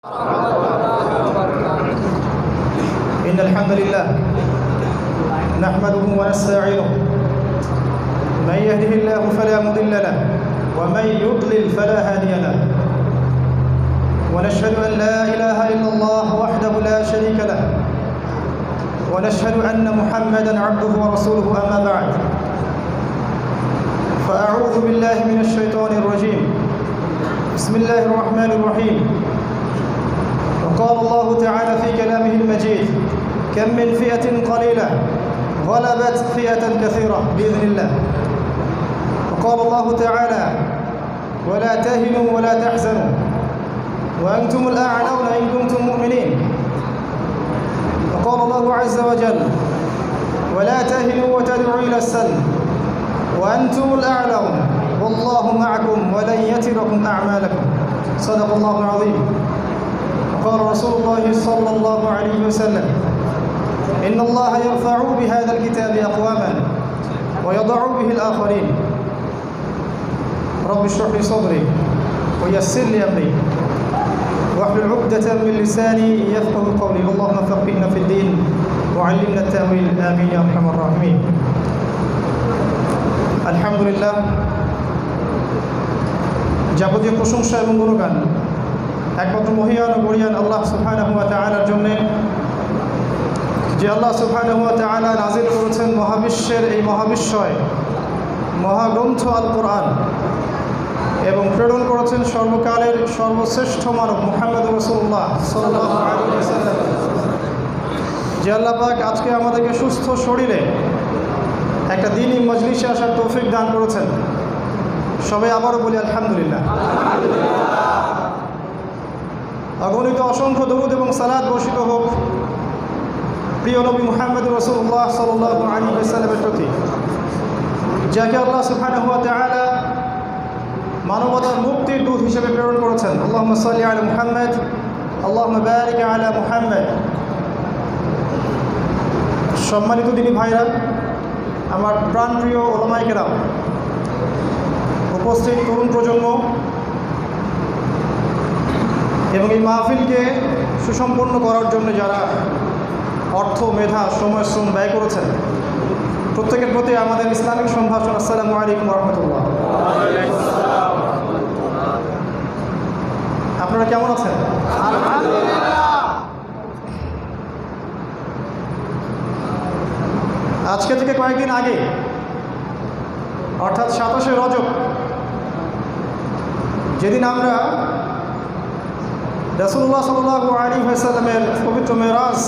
إن الحمد لله نحمده ونستعينه من يهده الله فلا مضل له ومن يضلل فلا هادي له ونشهد أن لا إله إلا الله وحده لا شريك له ونشهد أن محمدا عبده ورسوله أما بعد فأعوذ بالله من الشيطان الرجيم بسم الله الرحمن الرحيم وقال الله تعالى في كلامه المجيد كم من فئة قليلة غلبت فئة كثيرة بإذن الله وقال الله تعالى ولا تهنوا ولا تحزنوا وأنتم الأعلون إن كنتم مؤمنين وقال الله عز وجل ولا تهنوا وتدعوا إلى السلم وأنتم الأعلون والله معكم ولن يتركم أعمالكم صدق الله العظيم وقال رسول الله صلى الله عليه وسلم إن الله يرفع بهذا الكتاب أقواما ويضع به الآخرين رب اشرح لي صدري ويسر لي أمري واحلل عقدة من لساني يفقه قولي اللهم فقهنا في الدين وعلمنا التأويل آمين يا أرحم الراحمين আলহামদুলিল্লাহ যাবতীয় প্রশংসা এবং গুণগান একমাত্র মহিয়ান ও গরিয়ান আল্লাহ সুবহানাহু ওয়া তাআলার জন্য, যে আল্লাহ সুবহানাহু ওয়া তাআলা নাযিল করেছেন মহাবিশ্বের এই মহাবিশ্বয় মহাগ্রন্থ আল কোরআন এবং প্রেরণ করেছেন সর্বকালের সর্বশ্রেষ্ঠ মানব মুহাম্মদ রাসূলুল্লাহ সাল্লাল্লাহু আলাইহি ওয়াসাল্লাম। যে আল্লাহ পাক আজকে আমাদেরকে সুস্থ শরীরে একটা দ্বীনি মজলিসে আসার তৌফিক দান করেছেন, সবাই আবারও বলি আলহামদুলিল্লাহ। অগণিত অসংখ্য দরুদ এবং সালাত বর্ষিত হোক প্রিয় নবী মুহাম্মদ রাসূলুল্লাহ সাল্লাল্লাহু আলাইহি ওয়াসাল্লামের প্রতি, যাকে আল্লাহ সুবহানাহু ওয়া তাআলা মানবতার মুক্তির দূত হিসেবে প্রেরণ করেছেন। আল্লাহুম্মা সাল্লি আলা মুহাম্মদ আল্লাহুম্মা বারিক আলা মুহাম্মদ। সম্মানিত দিনী ভাইরা, আমার প্রাণপ্রিয় ওলামায়ে কেরাম, উপস্থিত তরুণ প্রজন্ম এবং এই মাহফিলকে সুসম্পন্ন করার জন্য যারা অর্থ, মেধা, সময়, শ্রম ব্যয় করেছেন, প্রত্যেকের প্রতি আমাদের ইসলামিক সম্ভাষণ আসসালামু আলাইকুম ওয়া রাহমাতুল্লাহ। আপনারা কেমন আছেন? আজকে থেকে কয়েকদিন আগে অর্থাৎ 27শে রজব, যেদিন আমরা রাসূলুল্লাহ সাল্লাল্লাহু আলাইহি ওয়াসাল্লামের পবিত্র মেরাজ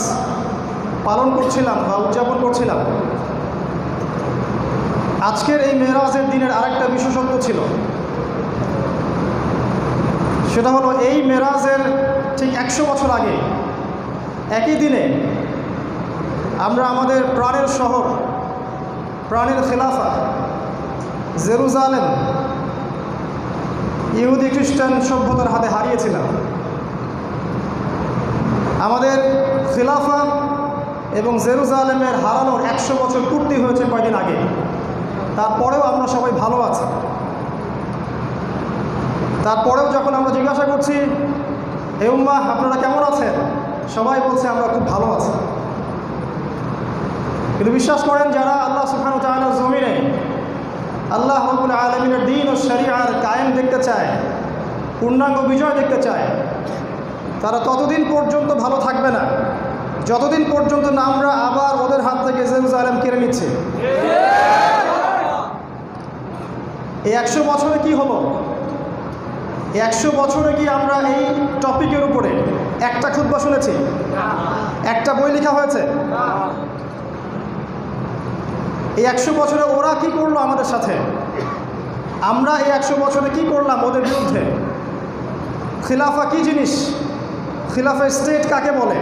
পালন করছিলাম বা উদযাপন করছিলাম, আজকের এই মেরাজের দিনের আরেকটা বিশেষত্ব ছিল। সেটা হলো এই মেরাজের ঠিক 100 বছর আগে একই দিনে আমরা আমাদের প্রাণের শহর, প্রাণের খেলাফা জেরুজালেম ইহুদি খ্রিস্টান সভ্যতার হাতে হারিয়েছিলাম। আমাদের খেলাফা এবং জেরুজালেমের হারানোর 100 বছর পূর্তি হয়েছে কয়েকদিন আগে। তারপরেও আমরা সবাই ভালো আছি। তারপরেও যখন আমরা জিজ্ঞাসা করছি হে উম্মাহ আপনারা কেমন আছেন, সবাই বলছে আমরা খুব ভালো আছি। কিন্তু বিশ্বাস করেন, যারা আল্লাহ সুবহানাহু ওয়া তাআলার জমিনে আল্লাহ রাব্বুল আলামিনের দ্বীন ও শরিয়ার কায়েম দেখতে চায়, পূর্ণাঙ্গ বিজয় দেখতে চায়, তারা ততদিন পর্যন্ত ভালো থাকবে না যতদিন পর্যন্ত না আমরা আবার ওদের হাত থেকে জেরুজালেম কেড়ে নিচ্ছি। এই 100 বছরে কি হলো? 100 বছরে কি আমরা এই টপিকের উপরে একটা খুতবা শুনেছি? একটা বই লেখা হয়েছে? এই 100 বছরে ওরা কি করলো আমাদের সাথে? আমরা এই 100 বছরে কি করলাম ওদের বিরুদ্ধে? খিলাফা কি জিনিস? খিলাফা স্টেট কাকে বলে?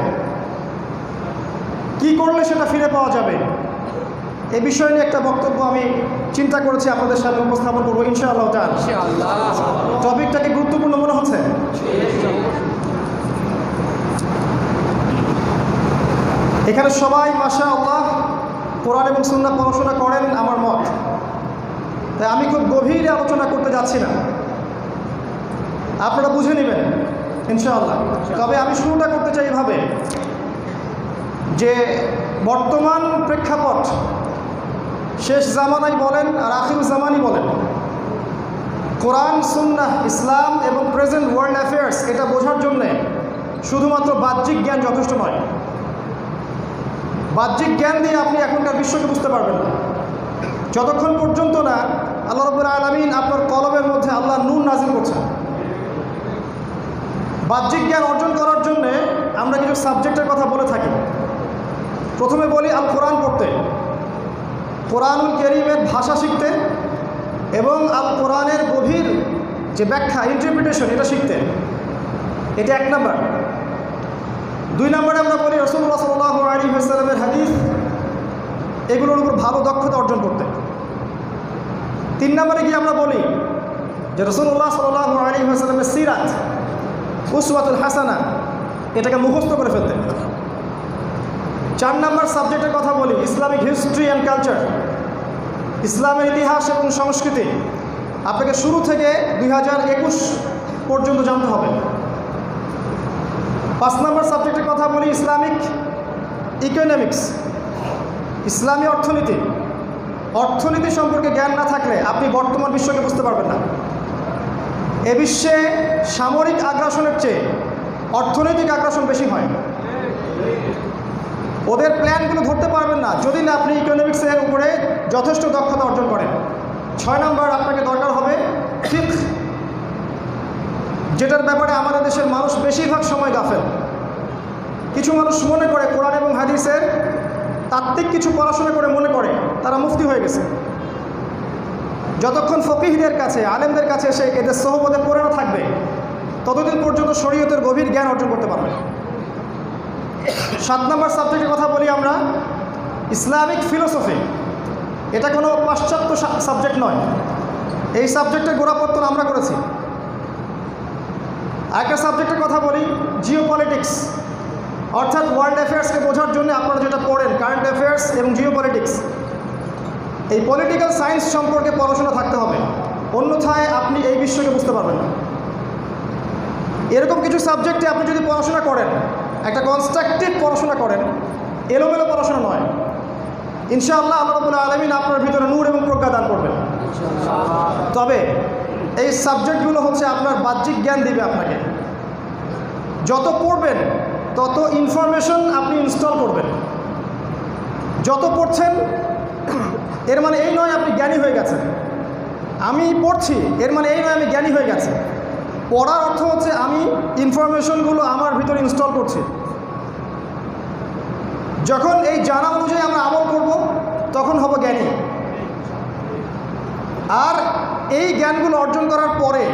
কি করলে সেটা ফিরে পাওয়া যাবে? এই বিষয় নিয়ে একটা বক্তব্য আমি চিন্তা করেছি আপনাদের সামনে উপস্থাপন করবো ইনশাআল্লাহ তাআলা। টপিকটা কি গুরুত্বপূর্ণ মনে হচ্ছে? এখানে সবাই মাশাআল্লাহ কোরআন এবং সুন্নাহ পড়াশোনা করেন আমার মত, তাই আমি খুব গভীরে আলোচনা করতে যাচ্ছি না। আপনারা বুঝে নেবেন ইনশাআল্লাহ। তবে আমি শুরুটা করতে চাই এভাবে যে বর্তমান প্রেক্ষাপট শেষ জামানাই বলেন আর আখির জামানই বলেন, কোরআন সুন্নাহ ইসলাম এবং প্রেজেন্ট ওয়ার্ল্ড অ্যাফেয়ার্স এটা বোঝার জন্যে শুধুমাত্র বাহ্যিক জ্ঞান যথেষ্ট নয়। বাহ্যিক জ্ঞান দিয়ে আপনি এখনকার বিশ্বকে বুঝতে পারবেন না যতক্ষণ পর্যন্ত না আল্লাহ রাব্বুল আলামিন আপনার কলবের মধ্যে আল্লাহ নূর নাজিল করছেন। বাহ্যিক জ্ঞান অর্জন করার জন্যে আমরা কিছু সাবজেক্টের কথা বলে থাকি। প্রথমে বলি আল কোরআন পড়তে, কোরআনুল কারীমের ভাষা শিখতে এবং আল কোরআনের গভীর যে ব্যাখ্যা ইন্টারপ্রিটেশন এটা শিখতে। এটা 1 নাম্বার। 2 নম্বরে আমরা বলি রাসূলুল্লাহ সাল্লাল্লাহু আলাইহি ওয়াসাল্লামের হাদিস, এগুলোর উপর ভালো দক্ষতা অর্জন করতে। 3 নম্বরে গিয়ে আমরা বলি যে রাসূলুল্লাহ সাল্লাল্লাহু আলাইহি ওয়াসাল্লামের সিরাত উসওয়াতুল হাসানা এটাকে মুখস্থ করে ফেলতে। 4 নম্বর সাবজেক্টের কথা বলি ইসলামিক হিস্ট্রি অ্যান্ড কালচার, ইসলামের ইতিহাস এবং সংস্কৃতি আপনাকে শুরু থেকে 2021 পর্যন্ত জানতে হবে। 5 নম্বর সাবজেক্টের কথা বলি ইসলামিক ইকোনমিক্স, ইসলামী অর্থনীতি। অর্থনীতি সম্পর্কে জ্ঞান না থাকলে আপনি বর্তমান বিশ্বকে বুঝতে পারবেন না। এ বিশ্বে সামরিক আগ্রাসনের চেয়ে অর্থনৈতিক আগ্রাসন বেশি হয়। ওদের প্ল্যানগুলো ধরতে পারবেন না যদি না আপনি ইকোনমিক্সের উপরে যথেষ্ট দক্ষতা অর্জন করেন। 6 নম্বর আপনাকে দরকার হবে ফিকহ, যেটার ব্যাপারে আমাদের দেশের মানুষ বেশিরভাগ সময় গাফেল। কিছু মানুষ মনে করে কোরআন এবং হাদিসের তাত্ত্বিক কিছু পড়াশোনা করে মনে করে তারা মুফতি হয়ে গেছে। যতক্ষণ ফকিহদের কাছে আলেমদের কাছে এসে এদের সোহবতে পড়ে না থাকবে ততদিন পর্যন্ত শরীয়তের গভীর জ্ঞান অর্জন করতে পারবে। 7 নম্বর সাবজেক্টের কথা বলি আমরা ইসলামিক ফিলোসফি। এটা কোনো পাশ্চাত্য সাবজেক্ট নয়, এই সাবজেক্টের গোড়াপত্তন আমরা করেছি। আরেকটা সাবজেক্টের কথা বলি জিও পলিটিক্স, অর্থাৎ ওয়ার্ল্ড অ্যাফেয়ার্সকে বোঝার জন্য আপনারা যেটা পড়েন কারেন্ট অ্যাফেয়ার্স এবং জিও পলিটিক্স, এই পলিটিক্যাল সায়েন্স সম্পর্কে পড়াশোনা থাকতে হবে, অন্যথায় আপনি এই বিশ্বকে বুঝতে পারবেন না। এরকম কিছু সাবজেক্টে আপনি যদি পড়াশোনা করেন, একটা কনস্ট্রাকটিভ পড়াশোনা করেন, এলোমেলো পড়াশোনা নয়, ইনশাআল্লাহ আল্লাহ রাব্বুল আলামিন আপনার ভিতরে নূর এবং প্রজ্ঞা দান করবেন। তবে এই সাবজেক্টগুলো হচ্ছে আপনার বাহ্যিক জ্ঞান দিবে আপনাকে। যত পড়বেন তত ইনফরমেশন আপনি ইনস্টল করবেন। যত পড়ছেন এর মানে এই নয় আপনি জ্ঞানী হয়ে গেছেন। আমি পড়ছি এর মানে এই নয় আমি জ্ঞানী হয়ে গেছি। পড়ার অর্থ হচ্ছে আমি ইনফরমেশনগুলো আমার ভিতরে ইনস্টল করছি। যখন এই জানা অনুযায়ী আমরা আমল করব তখন হব জ্ঞানী। আর এই জ্ঞানগুলো অর্জন করার পরে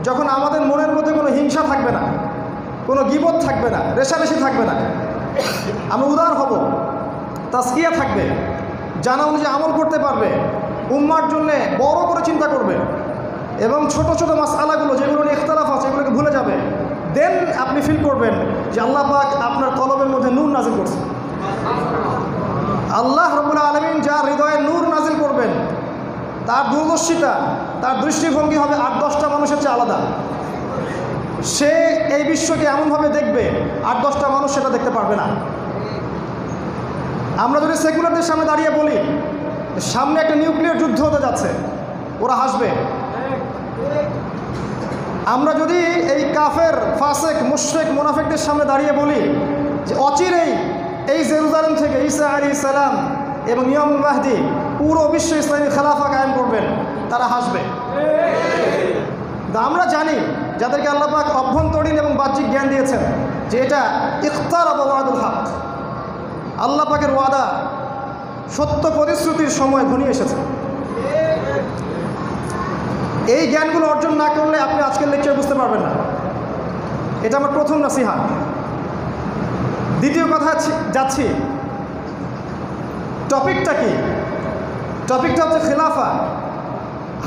যখন আমাদের মনের মধ্যে কোনো হিংসা থাকবে না, কোনো গীবত থাকবে না, রেষারেষি থাকবে না, আমরা উদার হব, তাসকিয়া থাকবে, জানা অনুযায়ী আমল করতে পারবে, উম্মার জন্যে বড় করে চিন্তা করবে এবং ছোট ছোট মাসআলাগুলো যেগুলো নিয়ে ইখতিলাফ আছে এগুলোকে ভুলে যাবে। দেন আপনি ফিল করবেন যে আল্লাহ পাক আপনার কলবের মধ্যে নূর নাজিল করছে। আল্লাহ রাব্বুল আলামিন যার হৃদয়ে নূর নাজিল করবেন তার দূরদর্শিতা, তার দৃষ্টিভঙ্গি হবে 8-10টা মানুষের চেয়ে আলাদা। সে এই বিশ্বকে এমনভাবে দেখবে 8-10টা মানুষ সেটা দেখতে পারবে না। আমরা যদি সেকুলারদের সামনে দাঁড়িয়ে বলি সামনে একটা নিউক্লিয়ার যুদ্ধ হতে যাচ্ছে, ওরা হাসবে। আমরা যদি এই কাফের, ফাসেক, মুশরিক, মুনাফিকদের সামনে দাঁড়িয়ে বলি যে অচিরেই এই জেরুজালেম থেকে ঈসা আলাইহিস সালাম এবং ইমামুল মাহদি পুরো বিশ্ব ইসলামী খেলাফা কায়েম করবেন, তারা হাসবে। আমরা জানি যাদেরকে আল্লাহ পাক অভ্যন্তরীণ এবং বাহ্যিক জ্ঞান দিয়েছেন যে এটা ইখতারাবা ওয়াদুল হক, আল্লাহ পাকের ওয়াদা, সত্য প্রতিশ্রুতির সময় ঘনিয়ে এসেছে। এই জ্ঞানগুলো অর্জন না করলে আপনি আজকের লেকচার বুঝতে পারবেন না। এটা আমার প্রথম নসিহত। দ্বিতীয় কথা যাচ্ছি, টপিকটা কি? টপিকটা হচ্ছে খেলাফা,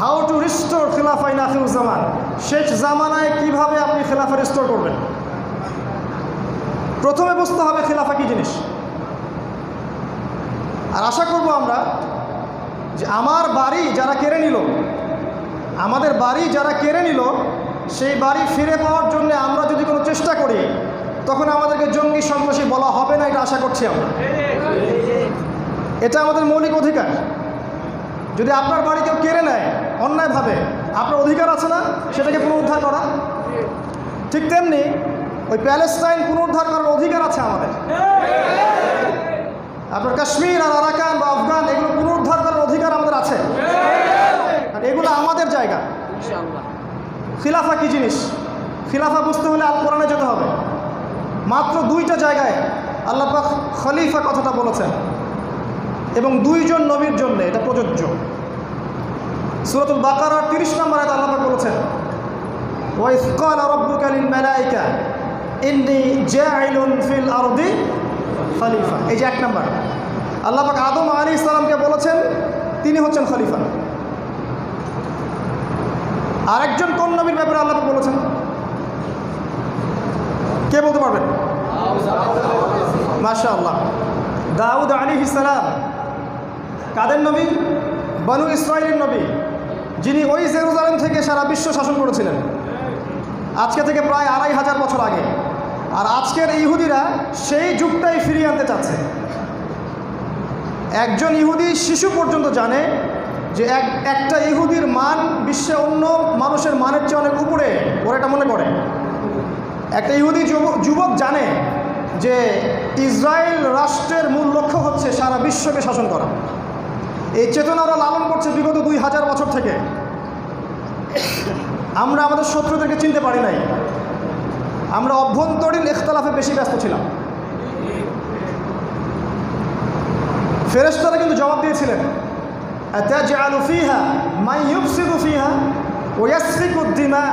হাউ টু রিস্টোর খেলাফা ইন আখিরুজ জামান। শেষ জামানায় কিভাবে আপনি খেলাফা রিস্টোর করবেন। প্রথমে বুঝতে হবে খেলাফা কি জিনিস। আর আশা করব আমরা যে আমার বাড়ি যারা কেড়ে নিল, আমাদের বাড়ি যারা কেড়ে নিল সেই বাড়ি ফিরে পাওয়ার জন্য আমরা যদি কোনো চেষ্টা করি, তখন আমাদেরকে জঙ্গি সন্ত্রাসী বলা হবে না, এটা আশা করছি আমরা। এটা আমাদের মৌলিক অধিকার। যদি আপনার বাড়ি কেউ কেড়ে নেয় অন্যায়ভাবে, আপনার অধিকার আছে না সেটাকে পুনরুদ্ধার করা? ঠিক তেমনি ওই প্যালেস্টাইন পুনরুদ্ধার করার অধিকার আছে আমাদের। আপনার কাশ্মীর আর আরাকান বা আফগান এগুলো পুনরুদ্ধার করার অধিকার আমাদের আছে, আর এগুলো আমাদের জায়গা। খিলাফা কি জিনিস? খিলাফা বুঝতে হলে আল কোরআনে যেতে হবে। মাত্র 2টা জায়গায় আল্লাহ পাক খলিফা কথাটা বলেছেন, এবং 2 জন নবীর জন্য এটা প্রযোজ্য। সূরাতুল বাকারার 30 নম্বর আয়াতে আল্লাহ পাক বলেছেন, ওয়া ইয ক্বালা রাব্বুকা লিল মালায়েকা ইন্নী জাইলুন ফিল আরদি খলিফা। এই যে 1 নম্বর, আল্লাহ পাক আদম আলাইহিস সালামকে বলেছেন তিনি হচ্ছেন খলিফা। আরেকজন কোন নবীর ব্যাপারে আল্লাহ পাক বলেছেন? কে বলতে পারবেন? মাশাআল্লাহ, দাউদ আলাইহিস সালাম। কাদের নবী? বনু ইসরাইলের নবী, যিনি ওই জেরুজালেম থেকে সারা বিশ্ব শাসন করেছিলেন আজকে থেকে প্রায় 2500 বছর আগে। আর আজকের ইহুদিরা সেই যুগটাই ফিরিয়ে আনতে চাচ্ছে। একজন ইহুদি শিশু পর্যন্ত জানে যে একটা ইহুদির মান বিশ্বে অন্য মানুষের মানের চেয়ে অনেক উপরে, ওরা এটা মনে করে। একটা ইহুদি যুবক জানে যে ইসরায়েল রাষ্ট্রের মূল লক্ষ্য হচ্ছে সারা বিশ্বকে শাসন করা। এই চেতনা ওরা লালন করছে বিগত 2000 বছর থেকে। আমরা আমাদের শত্রুদেরকে চিনতে পারি নাই, আমরা অভ্যন্তরীণ ইখতিলাফে বেশি ব্যস্ত ছিলাম। ফেরেশতারা কিন্তু জবাব দিয়েছিলেন, আতাজআলু ফিহা মান ইউফসিদু ফিহা ওয়া ইয়াসফিকু দিমা।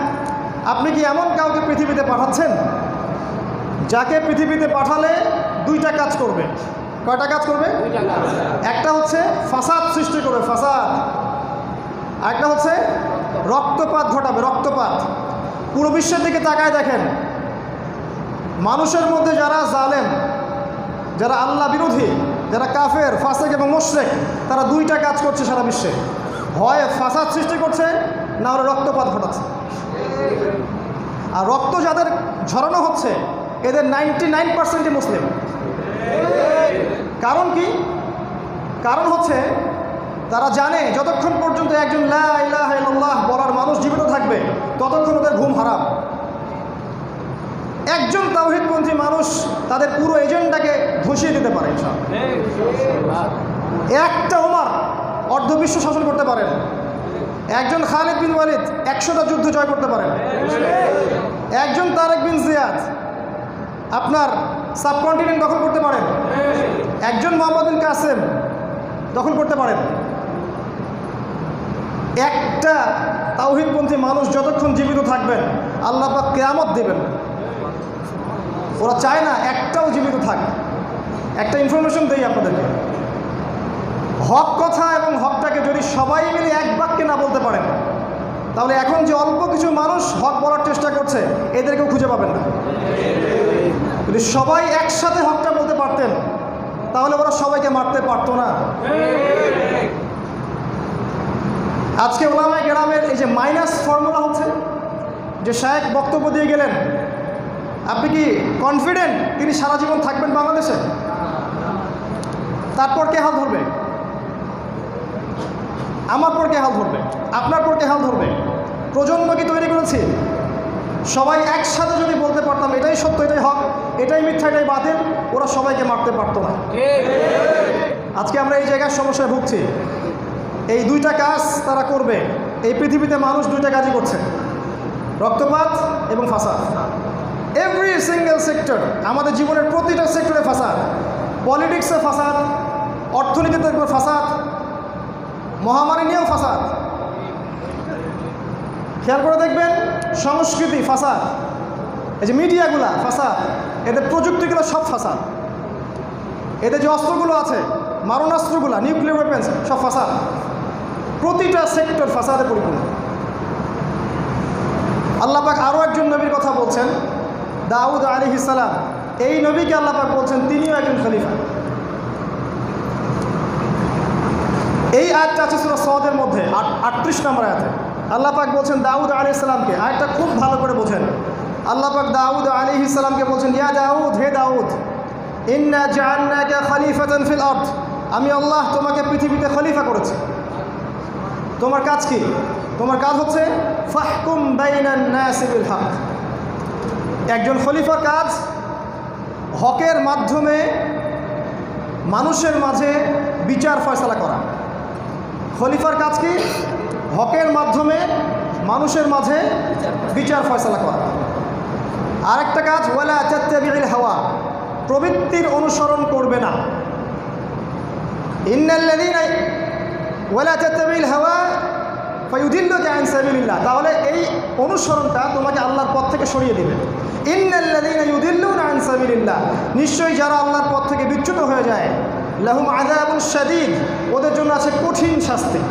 আপনি কি এমন কাউকে পৃথিবীতে পাঠাচ্ছেন যাকে পৃথিবীতে পাঠালে 2টা কাজ করবে? কয়টা কাজ করবে? 2টা কাজ। একটা হচ্ছে ফাসাদ সৃষ্টি করবে, ফাসাদ। আরেকটা হচ্ছে রক্তপাত ঘটাবে, রক্তপাত। পুরো বিশ্বের দিকে তাকায় দেখেন, মানুষের মধ্যে যারা জালেম, যারা আল্লাহ বিরোধী, যারা কাফের, ফাসেক এবং মুশরিক, তারা 2টা কাজ করছে সারা বিশ্বে। হয় ফাসাদ সৃষ্টি করছে, না হলে রক্তপাত ঘটাচ্ছে। আর রক্ত যাদের ঝরানো হচ্ছে এদের 99% মুসলিম। কারণ কি? কারণ হচ্ছে তারা জানে যতক্ষণ পর্যন্ত একজন লা ইলাহা ইল্লাল্লাহ বলার মানুষ জীবিত থাকবে ততক্ষণ ওদের ঘুম হারাম। একজন তাওহীদপন্থী মানুষ তাদের পুরো এজেন্ডাকে ধসিয়ে দিতে পারে। একটা ওমর অর্ধবিশ্ব শাসন করতে পারেন। একজন খালিদ বিন ওয়ালিদ 100টা যুদ্ধ জয় করতে পারেন। একজন তারেক বিন জিয়াদ আপনার সাবকন্টিনেন্ট দখল করতে পারেন। একজন মোহাম্মদ বিন কাসেম দখল করতে পারেন। একটা তাওহীদপন্থী মানুষ যতক্ষণ জীবিত থাকবেন আল্লাহ পাক কিয়ামত দেবেন। ওরা চায় না একটাও জীবিত থাক। একটা ইনফরমেশন দেই আপনাদেরকে, হক কথা এবং হকটাকে যদি সবাই মিলে এক বাক্যে না বলতে পারেন, তাহলে এখন যে অল্প কিছু মানুষ হক বলার চেষ্টা করছে এদেরকেও খুঁজে পাবেন না। যদি সবাই একসাথে হকটা বলতে পারতেন তাহলে ওরা সবাইকে মারতে পারতো না। আজকে ওলামায়ে কেরামের এই যে মাইনাস ফর্মুলা হচ্ছে, যে শায়েখ বক্তব্য দিয়ে গেলেন, আপনি কি কনফিডেন্ট তিনি সারা জীবন থাকবেন বাংলাদেশে? তারপর কে হাল ধরবে? আমার পর কে হাল ধরবে? আপনার পর কে হাল ধরবে? প্রজন্ম কি তৈরি করেছি? সবাই একসাথে যদি বলতে পারতাম এটাই সত্য, এটাই হক, এটাই মিথ্যা, এটাই বাতিল, ওরা সবাইকে মারতে পারতো না। আজকে আমরা এই জায়গায় সমস্যায় ভুগছি। এই 2টা কাজ তারা করবে। এই পৃথিবীতে মানুষ 2টা কাজই করছে, রক্তপাত এবং ফাসাদ। এভরি সিঙ্গেল সেক্টর, আমাদের জীবনের প্রতিটা সেক্টরে ফাসাদ। পলিটিক্সে ফাসাদ, অর্থনীতিতে ফাসাদ, মহামারী নিয়েও ফাসাদ। খেয়াল করে দেখবেন, সংস্কৃতি ফাসাদ, এই যে মিডিয়াগুলা ফাসাদ, এদের প্রযুক্তিগুলো সব ফাসাদ, এদের যে অস্ত্রগুলো আছে মারণাস্ত্রগুলা, নিউক্লিয়ার ওয়েপেন্স, সব ফাসাদ। প্রতিটা সেক্টর ফাসাদে পরিপূর্ণ। আল্লাহ পাক আরও একজন নবীর কথা বলছেন, দাউদ আলাইহিস সালাম। এই নবীকে আল্লাহ পাক বলছেন তিনিও একজন খলিফা। এই আয়াতটা আছে সূরা সদের মধ্যে 38 নম্বর আয়াতে। আল্লাহ পাক বলছেন দাউদ আলাইহিস সালামকে, আরেকটা খুব ভালো করে বোঝেন। আল্লাহ পাক দাউদ আলাইহিস সালামকে বলছেন, ইয়া দাউদ, হে দাউদ, ইন্না জাআলনাকা খলিফাতান ফিল আরদ, আমি আল্লাহ তোমাকে পৃথিবীতে খলিফা করেছি। তোমার কাজ কি? তোমার কাজ হচ্ছে ফাহকুম বাইনান নাসি বিল হক। একজন খলিফার কাজ হকের মাধ্যমে মানুষের মাঝে বিচার ফয়সালা করা। খলিফার কাজ কি? হকের মাধ্যমে মানুষের মাঝে বিচার ফয়সালা করা। আরেকটা কাজ ওয়ালা তাত্তাবিউল হাওয়া, প্রবৃত্তির অনুসরণ করবে না। ইন্নাল্লাযীনা ওয়ালা তাত্তাবিউল হাওয়া ফায়ুদিল্লুকা আন সাবিলিল্লাহ, তাহলে এই অনুসরণটা তোমাকে আল্লাহর পথ থেকে সরিয়ে দিবে। ইন্নাল্লাযীনা ইউদিল্লুনা আন সাবিলিল্লাহ, নিশ্চয়ই যারা আল্লাহর পথ থেকে বিচ্যুত হয়ে যায়, লাহুম আযাবুন শাদীদ, ওদের জন্য আছে কঠিন শাস্তি।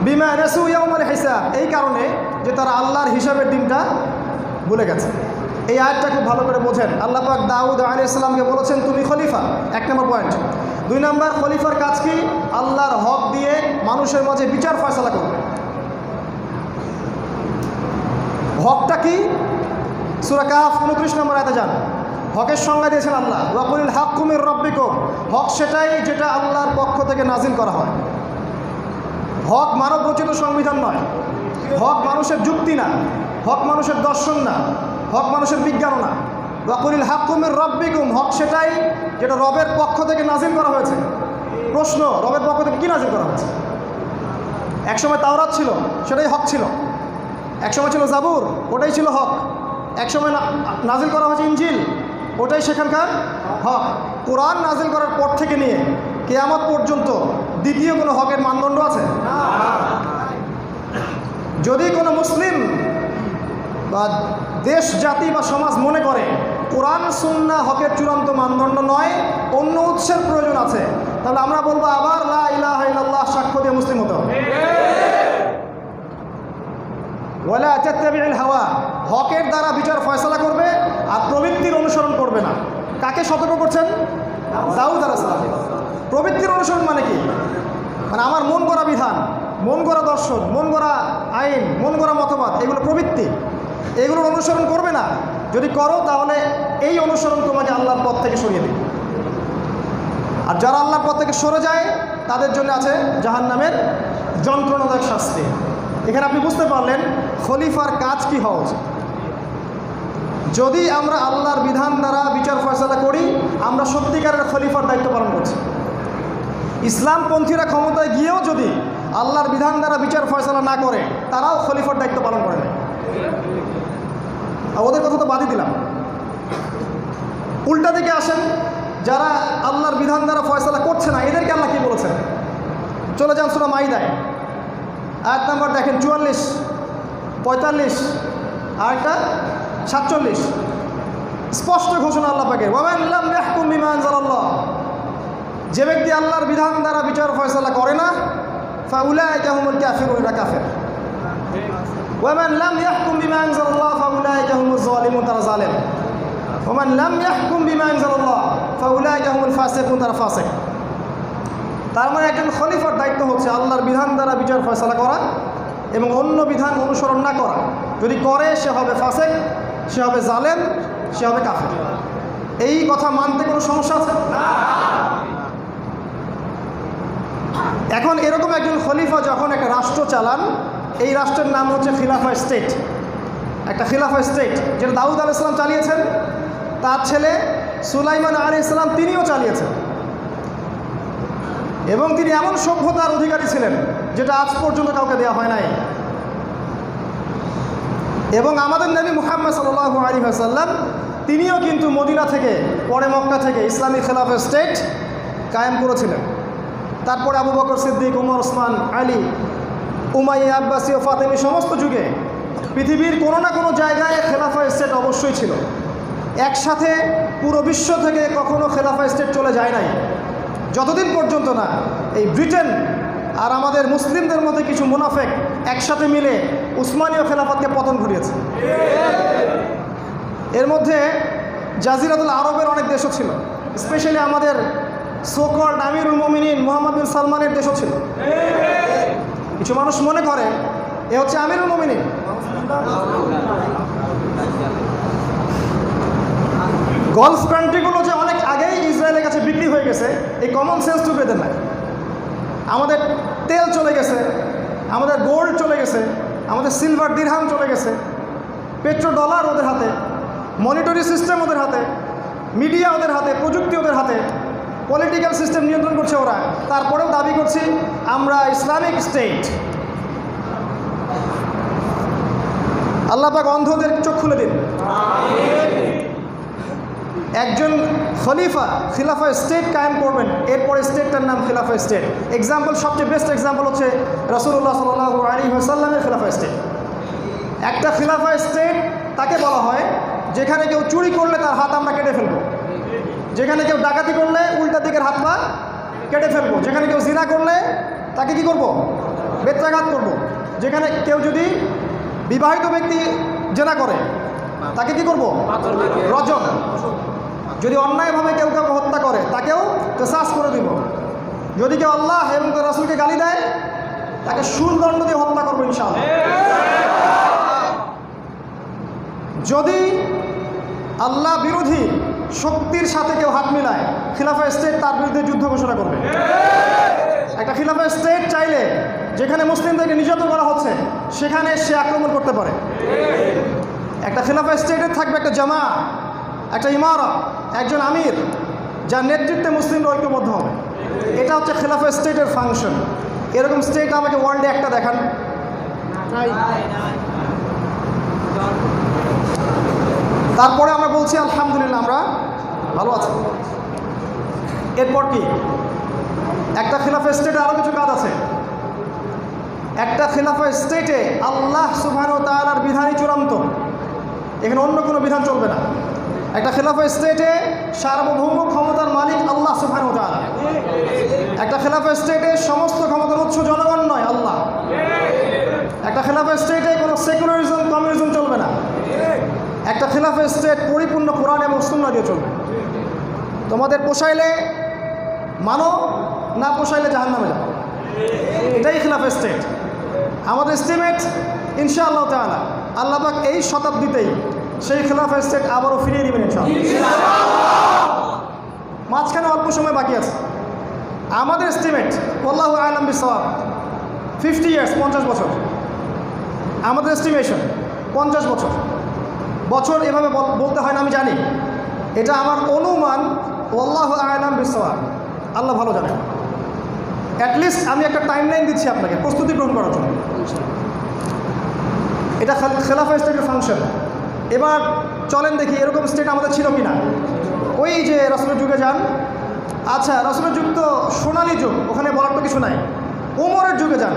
বিমা নাসু ইয়াউমাল হিসাব, এই কারণে যে তারা আল্লাহর হিসাবের দিনটা ভুলে গেছে। এই আয়াতটা খুব ভালো করে বোঝেন। আল্লাহ পাক দাউদ আলাইহিস সালামকে বলেছেন তুমি খলিফা, এক নম্বর পয়েন্ট। দুই নম্বর, খলিফার কাজ কি? আল্লাহর হক দিয়ে মানুষের মাঝে বিচার ফয়সালা করবে। হকটা কি? সূরা কাফ 29 নম্বর আয়াতে যান, হকের সংজ্ঞা দিয়েছেন আল্লাহ, ওয়াকুলিল হাক্কু মির রাব্বিকুম, হক সেটাই যেটা আল্লাহর পক্ষ থেকে নাজিল করা হয়। হক মানব রচিত সংবিধান নয়, হক মানুষের যুক্তি না, হক মানুষের দর্শন না, হক মানুষের বিজ্ঞানও না। ওয়াকুলিল হাক্কু মির রাব্বিকুম, হক সেটাই যেটা রবের পক্ষ থেকে নাজিল করা হয়েছে। প্রশ্ন, রবের পক্ষ থেকে কী নাজিল করা হয়েছে? একসময় তাওরাত ছিল, সেটাই হক ছিল। একসময় ছিল জাবুর, ওটাই ছিল হক। একসময় নাজিল করা হয়েছে ইনজিল, ওটাই সেখানকার হক। কোরআন নাজিল করার পর থেকে নিয়ে কিয়ামত পর্যন্ত দ্বিতীয় কোনো হকের মানদণ্ড আছে? যদি কোনো মুসলিম বা দেশ, জাতি বা সমাজ মনে করে কোরআন সুন্নাহ হকের চূড়ান্ত মানদণ্ড নয়, অন্য উৎসের প্রয়োজন আছে, তাহলে আমরা বলবো আবার লা ইলাহা ইল্লাল্লাহ সাক্ষ্য দিয়ে মুসলিম হতে হবে। ওয়ালা তাত্তাবিউল হাওয়া, হকের দ্বারা বিচার ফয়সালা করবে আর প্রবৃত্তির অনুসরণ করবে না। কাকে সতর্ক করছেন? দাউদ আলাইহিস সালাম। প্রবৃত্তির অনুসরণ মানে কি? মানে আমার মন গড়া বিধান, মন গড়া দর্শন, মন গড়া আইন, মন গড়া মতবাদ, এগুলো প্রবৃত্তি, এগুলোর অনুসরণ করবে না। যদি করো তাহলে এই অনুসরণ তোমাকে আল্লাহর পথ থেকে সরিয়ে দেবে। আর যারা আল্লাহর পথ থেকে সরে যায় তাদের জন্য আছে জাহান্নামের যন্ত্রণাদায়ক শাস্তি। এখানে আপনি বুঝতে পারলেন খলিফার কাজ কি হওয়া উচিত। যদি আমরা আল্লাহর বিধান দ্বারা বিচার ফয়সালা করি, আমরা সত্যিকারের খলিফার দায়িত্ব পালন করছি। ইসলামপন্থীরা ক্ষমতায় গিয়েও যদি আল্লাহর বিধান দ্বারা বিচার ফয়সালা না করে, তারাও খলিফার দায়িত্ব পালন করে না। ওদের কথা তো বাদই দিলাম। উল্টা দিকে আসেন, যারা আল্লাহর বিধান দ্বারা ফয়সালা করছে না, এদেরকে আল্লাহ কি বলেছেন? চলে যান সূরা মাইদায়, আয়াত নাম্বার দেখেন 44, 45 আর একটা 47। স্পষ্ট ঘোষণা আল্লাহ পাকের, ওয়ামান লাম ইয়াহকুম বিমা আনজালাল্লাহ, যে ব্যক্তি আল্লাহর বিধান দ্বারা বিচার ফয়সালা করে না, ফাউলাইকা হুমুল কাফিরুন, এরা কাফের। ওয়ামান লাম ইয়াহকুম বিমা আনজালাল্লাহ ফাউলাইকা হুমুজ যালিমুন, তারা জালেম। ওয়ামান লাম ইয়াহকুম বিমা আনজালাল্লাহ ফাউলাইকা হুমুল ফাসিকুন, তারা ফাসিক। তার মানে একজন খলিফার দায়িত্ব হচ্ছে আল্লাহর বিধান দ্বারা বিচার ফয়সালা করা এবং অন্য বিধান অনুসরণ না করা। যদি করে সে হবে ফাসিক, সে হবে জালেম, সে হবে কাফের। এই কথা মানতে কোনো সমস্যা আছে? এখন এরকম একজন খলিফা যখন একটা রাষ্ট্র চালান, এই রাষ্ট্রের নাম হচ্ছে খিলাফা স্টেট। একটা খিলাফা স্টেট যেটা দাউদ আলাইহিস সালাম চালিয়েছেন, তার ছেলে সুলাইমান আলাইহিস সালাম তিনিও চালিয়েছেন। এবং তিনি এমন সভ্যতার অধিকারী ছিলেন যেটা আজ পর্যন্ত কাউকে দেওয়া হয় নাই। এবং আমাদের নবী মুহাম্মদ সাল্লাল্লাহু আলাইহি ওয়াসাল্লাম তিনিও কিন্তু মদিনা থেকে, পরে মক্কা থেকে ইসলামী খিলাফা স্টেট কায়েম করেছিলেন। তারপরে আবু বকর সিদ্দিক, উমর, ওসমান, আলী, উমাইয়া, আব্বাসী ও ফাতেমি সমস্ত যুগে পৃথিবীর কোনো না কোনো জায়গায় খেলাফা স্টেট অবশ্যই ছিল। একসাথে পুরো বিশ্ব থেকে কখনো খেলাফা স্টেট চলে যায় নাই, যতদিন পর্যন্ত না এই ব্রিটেন আর আমাদের মুসলিমদের মধ্যে কিছু মুনাফেক একসাথে মিলে উসমানীয় খেলাফতকে পতন ঘটিয়েছে। এর মধ্যে জাজিরাতুল আরবের অনেক দেশও ছিল, স্পেশালি আমাদের সোকল্ড আমিরুল মুমিনিন মুহাম্মদ বিন সালমানের দেশও ছিল। কিছু মানুষ মনে করে এ হচ্ছে আমিরুল মুমিনিন। গলফ কান্ট্রিগুলো যে অনেক আগেই ইসরায়েলের কাছে বিক্রি হয়ে গেছে, এই কমন সেন্সটুকু এদের নাই। আমাদের তেল চলে গেছে, আমাদের গোল্ড চলে গেছে, আমাদের সিলভার দিরহাম চলে গেছে, পেট্রো ডলার ওদের হাতে, মনিটরি সিস্টেম ওদের হাতে, মিডিয়া ওদের হাতে, প্রযুক্তি ওদের হাতে, পলিটিক্যাল সিস্টেম নিয়ন্ত্রণ করছে ওরা। তারপরেও দাবি করছি আমরা ইসলামিক স্টেট। আল্লাহ পাক অন্ধদের চোখ খুলে দিন। একজন খলিফা খিলাফা স্টেট কায়েম করবেন, এরপরে স্টেটটার নাম খিলাফা স্টেট। এক্সাম্পল, সবচেয়ে বেস্ট এক্সাম্পল হচ্ছে রাসূলুল্লাহ সাল্লাল্লাহু আলাইহি ওয়াসাল্লামের খিলাফা স্টেট। একটা খিলাফা স্টেট তাকে বলা হয় যেখানে কেউ চুরি করলে তার হাত আমরা কেটে ফেলবো, যেখানে কেউ ডাকাতি করলে উল্টা দিকের হাত পা কেটে ফেলবো, যেখানে কেউ জিনা করলে তাকে কি করব, বেত্রাঘাত করব, যেখানে কেউ যদি বিবাহিত ব্যক্তি জেনা করে তাকে কি করব, রজম, যদি অন্যায়ভাবে কেউ কাউকে হত্যা করে তাকেও কেসাস করে দিব, যদি কেউ আল্লাহ এবং তার রাসূলকে গালি দেয় তাকে শুলদণ্ড দিয়ে হত্যা করবো ইনশাআল্লাহ। যদি আল্লাহ বিরোধী শক্তির সাথে কেউ হাত মিলায়, খিলাফা স্টেট তার বিরুদ্ধে যুদ্ধ ঘোষণা করবে। একটা খিলাফা স্টেট চাইলে যেখানে মুসলিমদেরকে নির্যাতন করা হচ্ছে সেখানে সে আক্রমণ করতে পারে। একটা খিলাফা স্টেটের থাকবে একটা জামা, একটা ইমারা, একজন আমির যার নেতৃত্বে মুসলিমরা ঐক্যবদ্ধ হবে। এটা হচ্ছে খিলাফা স্টেটের ফাংশন। এরকম স্টেট আমাকে ওয়ার্ল্ডে একটা দেখান। তারপরে আমরা বলছি আলহামদুলিল্লাহ আমরা ভালো আছি। এরপর কি, একটা খিলাফা স্টেটে আরও কিছু কাজ আছে। একটা খিলাফা স্টেটে আল্লাহ সুবহানাহু ওয়া তাআলার বিধানই চূড়ান্ত, এখানে অন্য কোনো বিধান চলবে না। একটা খিলাফা স্টেটে সার্বভৌম ক্ষমতার মালিক আল্লাহ সুবহানাহু ওয়া তাআলা। একটা খিলাফা স্টেটে সমস্ত ক্ষমতার উৎস জনগণ নয়, আল্লাহ। একটা খিলাফা স্টেটে কোনো সেকুলারিজম কমিউনিজম চলবে না। একটা খিলাফা স্টেট পরিপূর্ণ কোরআন এবং সুন্নাহ দিয়ে চলবে। তোমাদের পোষাইলে মানো, না পোষাইলে জাহান্নামে যাও, এটাই খিলাফা স্টেট। আমাদের এস্টিমেট ইনশাআল্লাহ তাআলা আল্লাহ পাক এই শতাব্দীতেই সেই খিলাফা স্টেট আবারও ফিরিয়ে দেবেন ইনশাআল্লাহ। মাঝখানে অল্প সময় বাকি আছে। আমাদের এস্টিমেট আল্লাহু আ'লাম বিসওয়াব 50 ইয়ার্স, 50 বছর। আমাদের এস্টিমেশন 50 বছর। বছর এভাবে বলতে হয় না আমি জানি, এটা আমার অনুমান। আল্লাহু আ'লাম বিসওয়াব, আল্লাহ ভালো জানেন। অ্যাটলিস্ট আমি একটা টাইম লাইন দিচ্ছি আপনাকে প্রস্তুতি গ্রহণ করার জন্য। এটা খেলাফা স্টেটের ফাংশন। এবার চলেন দেখি এরকম স্টেট আমাদের ছিল কি না। ওই যে রাসূলের যুগে যান, আচ্ছা রাসূলের যুগ তো সোনালী যুগ, ওখানে বলার তো কিছু নাই। ওমরের যুগে যান,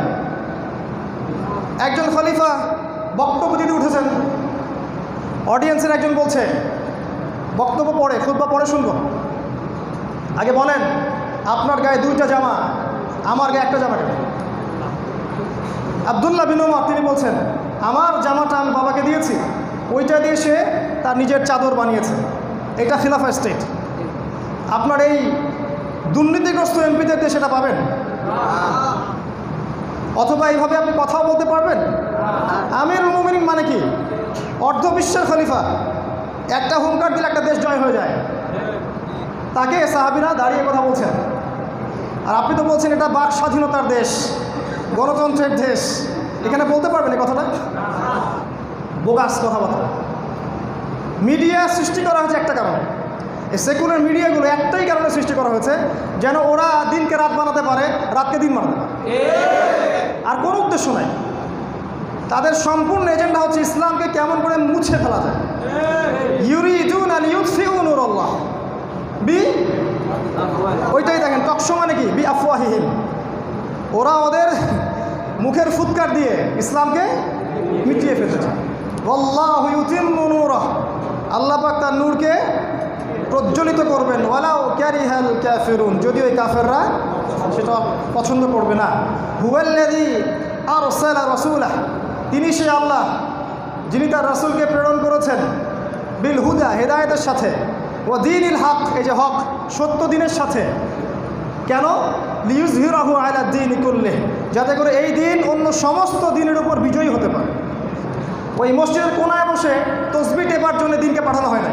একজন খলিফা বক্তব্য দিতে উঠেছেন, অডিয়েন্সের একজন বলছে বক্তব্য পড়ে, খুতবা পড়ে শুনবো, আগে বলেন আপনার গায়ে 2টা জামা, আমার গায়ে একটা জামা কেন? আব্দুল্লাহ বিন ওমর তিনি বলছেন আমার জামাটা আমি বাবাকে দিয়েছি, ওইটা দিয়ে সে তার নিজের চাদর বানিয়েছে। এটা খিলাফা স্টেট। আপনার এই দুর্নীতিগ্রস্ত এমপিদের দিয়ে সেটা পাবেন? অথবা এইভাবে আপনি কথাও বলতে পারবেন? আমিরুল মুমিনিন মানে কি? অর্ধবিশ্বের খলিফা। একটা হুঙ্কার দিলে একটা দেশ জয় হয়ে যায়। তাকে সাহাবীরা দাঁড়িয়ে কথা বলছেন, আর আপনি তো বলছেন এটা বাক স্বাধীনতার দেশ, গণতন্ত্রের দেশ, এখানে বলতে পারবেন এই কথাটা? বোগাস কথাবার্তা। মিডিয়া সৃষ্টি করা হয়েছে একটা কারণে। এই সেকুলার মিডিয়াগুলো একটাই কারণে সৃষ্টি করা হয়েছে, যেন ওরা দিনকে রাত বানাতে পারে, রাতকে দিন বানাতে পারে, আর কোনো উদ্দেশ্য নাই। তাদের সম্পূর্ণ এজেন্ডা হচ্ছে ইসলামকে কেমন করে মুছে ফেলা যায়। ইউরিদুনা লিইউতফিউ নূরাল্লাহ বি, ওইটাই দেখেন টকশো মানে কি, বি আফওয়াহিহিম। ওরা ওদের মুখের ফুৎকার দিয়ে ইসলামকে মিটিয়ে ফেলতে চায়। ওয়াল্লাহু ইউতিম্মু নূরাহ, আল্লাহ পাক তার নূরকে প্রজ্বলিত করবেন। ওয়ালাউ কারিহাল কাফিরুন, যদিও এই কাফেররা সেটা পছন্দ করবে না। হুয়াল্লাযী আরসালা রাসূলাহ, তিনি সে আল্লাহ যিনি তার রাসূলকে প্রেরণ করেছেন, বিল হুদা, হেদায়েতের সাথে, ও দীনিল হক, এই যে হক সত্য দিনের সাথে। কেন? লিইউযহিরাহু আলা দ্বীনি কুল্লিহি, যাতে করে এই দিন অন্য সমস্ত দিনের উপর বিজয়ী হতে পারে। ওই মসজিদের কোনায় বসে তসবিহ টেপার জন্য দিনকে পাঠানো হয় না।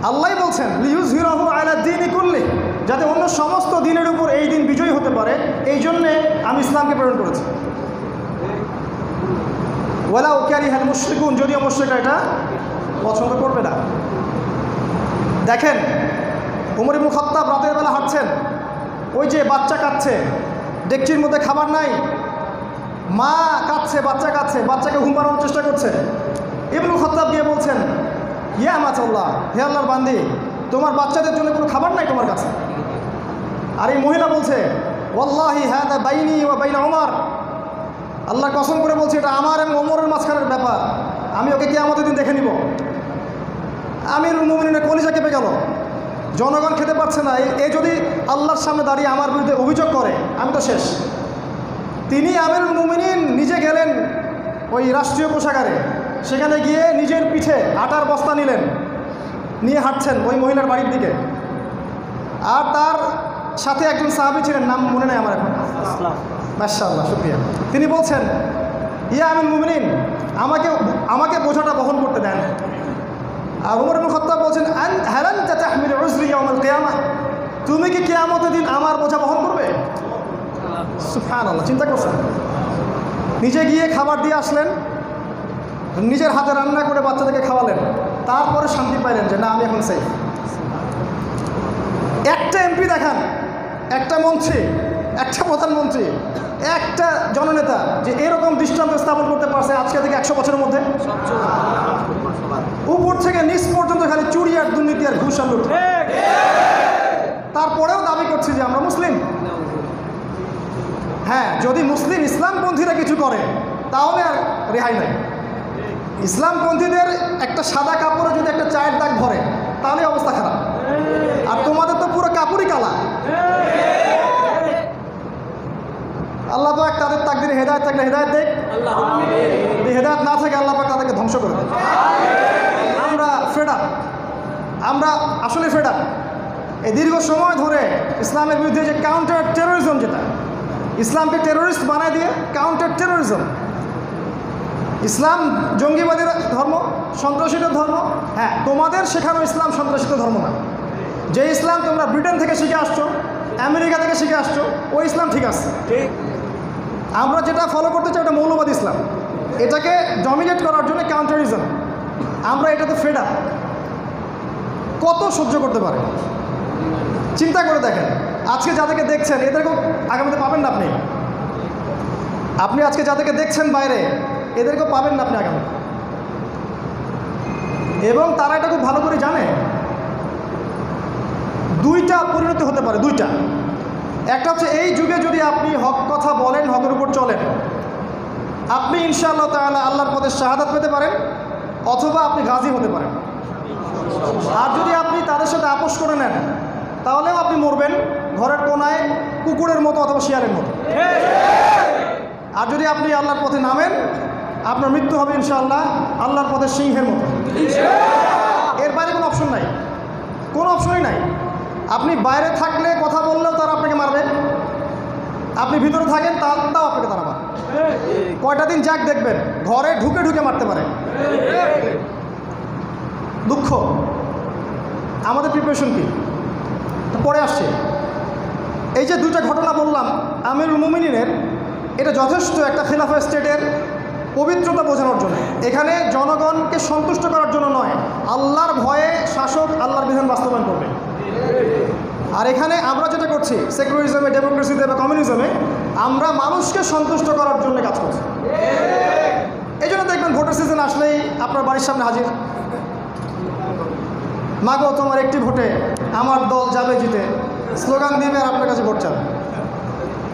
আল্লাহ বলছেন লিইয়ুযহিরাহু আলা দ্বীনি কুল্লিহি, যাতে অন্য সমস্ত দিনের উপর এই দিন বিজয়ী হতে পারে, এই জন্যে আমি ইসলামকে প্রেরণ করেছি। ওয়ালাউ কারিহাল মুশরিকুন, যদিও মুশরিকরা এটা পছন্দ করবে না। দেখেন ওমর ইবনে খাত্তাব রাতের বেলা হাঁটছেন, ওই যে বাচ্চা কাঁদছে, ডেকচির মধ্যে খাবার নাই, মা কাঁদছে, বাচ্চা কাঁদছে, বাচ্চাকে ঘুম পাড়ানোর চেষ্টা করছে। ইবনে খাত্তাব গিয়ে বলছেন, ইয়া আমাতাল্লাহ, হে আল্লাহর বান্দি, তোমার বাচ্চাদের জন্য কোনো খাবার নাই তোমার কাছে? আর এই মহিলা বলছে, ওয়াল্লাহি হাদা বাইনি ওয়া বাইনা ওমর, আল্লাহ কসম করে বলছে এটা আমার এবং ওমরের মাঝখানের ব্যাপার, আমি ওকে কিয়ামতের দিন দেখে নিব। আমিরুল মুমিনিনের কলিজা কেঁপে গেল। জনগণ খেতে পারছে না, এ যদি আল্লাহর সামনে দাঁড়িয়ে আমার বিরুদ্ধে অভিযোগ করে, আমি তো শেষ। তিনি আমিরুল মুমিনিন নিজে গেলেন ওই রাষ্ট্রীয় কোষাগারে, সেখানে গিয়ে নিজের পিঠে আটার বস্তা নিলেন, নিয়ে হাঁটছেন ওই মহিলার বাড়ির দিকে। আর তার সাথে একজন সাহাবী ছিলেন, নাম মনে নেই আমার এখন, মাশাআল্লাহ, শুকরিয়া। তিনি বলছেন, ইয়া আমিরুল মুমিনিন, আমাকে বোঝাটা বহন করতে দেন। আর ওমর ইবনে খাত্তাব বলছেন, হাল আনতা তাহমিলু উযরি ইয়াউমাল কিয়ামাহ, তুমি কি কিয়ামতের দিন আমার বোঝা বহন করবে? সুবহানাল্লাহ, চিন্তা করছেন। নিজে গিয়ে খাবার দিয়ে আসলেন, নিজের হাতে রান্না করে বাচ্চাদেরকে খাওয়ালেন, তারপরে শান্তি পাইলেন যে না, আমি এখন সেফ। একটা এমপি দেখান, একটা মন্ত্রী, একটা প্রধানমন্ত্রী, একটা জননেতা যে এরকম দৃষ্টান্ত স্থাপন করতে পারছে আজকে থেকে 100 বছরের মধ্যে। উপর থেকে নিচ পর্যন্ত খালি চুরি আর দুর্নীতি আর ঘুষ আর লুট। তারপরেও দাবি করছি যে আমরা মুসলিম। হ্যাঁ, যদি মুসলিম ইসলামপন্থীরা কিছু করে তাহলে আর রেহাই নাই। ইসলামপন্থীদের একটা সাদা কাপড়ে যদি একটা চায়ের দাগ ধরে তাহলে অবস্থা খারাপ। আর তোমাদের তো পুরো কাপড়ই কালা। আল্লাহ পাক তাদের তাকদিরে হেদায়েত থাকলে হেদায়েত দেখ, যদি হেদায়েত না থাকে আল্লাহ পাক তাদেরকে ধ্বংস করে দেয়। আমরা ফেড আপ, আমরা আসলে ফেড আপ। এই দীর্ঘ সময় ধরে ইসলামের বিরুদ্ধে যে কাউন্টার টেরোরিজম, যেটা ইসলামকে টেরোরিস্ট বানায় দিয়ে কাউন্টার টেরোরিজম, ইসলাম জঙ্গিবাদীর ধর্ম, সন্ত্রাসীদের ধর্ম। হ্যাঁ, তোমাদের শেখানো ইসলাম সন্ত্রাসীদের ধর্ম না। যে ইসলাম তোমরা ব্রিটেন থেকে শিখে আসছো, আমেরিকা থেকে শিখে আসছো, ওই ইসলাম ঠিক আছে। আমরা যেটা ফলো করতে চাই ওটা মৌলবাদী ইসলাম, এটাকে ডমিনেট করার জন্য কাউন্টারিজম। আমরা এটাতে ফেড আপ। কত সহ্য করতে পারে চিন্তা করে দেখেন। আজকে যাদেরকে দেখছেন এদেরকেও আগামীতে পাবেন না আপনি। আপনি আজকে যাদেরকে দেখছেন বাইরে, এদেরকেও পাবেন না আপনি আগামী। এবং তারা এটা খুব ভালো করে জানে। দুইটা পরিণতি হতে পারে, দুইটা। একটা হচ্ছে এই যুগে যদি আপনি হক কথা বলেন, হকের উপর চলেন, আপনি ইনশাআল্লাহ তাআলা আল্লাহর পথে শাহাদাত পেতে পারেন, অথবা আপনি গাজী হতে পারেন। আর যদি আপনি তাদের সাথে আপোষ করে নেন তাহলেও আপনি মরবেন ঘরের কোনায় কুকুরের মতো অথবা শিয়ালের মতো। আর যদি আপনি আল্লাহর পথে নামেন, আপনার মৃত্যু হবে ইনশাআল্লাহ আল্লাহর পথে সিংহের মতো। এর বাইরে কোনো অপশন নাই, কোনো অপশনই নাই। আপনি বাইরে থাকলে কথা বললেও তারা আপনাকে মারবে, আপনি ভিতরে থাকেন তাও আপনাকে তারা মারবে। কয়টা দিন যাক দেখবেন, ঘরে ঢুকে ঢুকে মারতে পারে। দুঃখ। আমাদের প্রিপারেশন কি পরে আসছে। এই যে দুইটা ঘটনা বললাম আমিরুল মুমিনিনের, এটা যথেষ্ট একটা খিলাফা স্টেটের পবিত্রতা বোঝানোর জন্য। এখানে জনগণকে সন্তুষ্ট করার জন্য নয়, আল্লাহর ভয়ে শাসক আল্লাহর বিধান বাস্তবায়ন করবে। আর এখানে আমরা যেটা করছি সেকুলারিজমে, ডেমোক্রেসিতে বা কমিউনিজমে, আমরা মানুষকে সন্তুষ্ট করার জন্য কাজ করছি। এই জন্য দেখবেন ভোটের সিজন আসলেই আপনার বাড়ির সামনে হাজির, মাগো তোমার একটি ভোটে আমার দল যাবে জিতে, স্লোগান দিবে আর আপনার কাছে ভোট চাবে।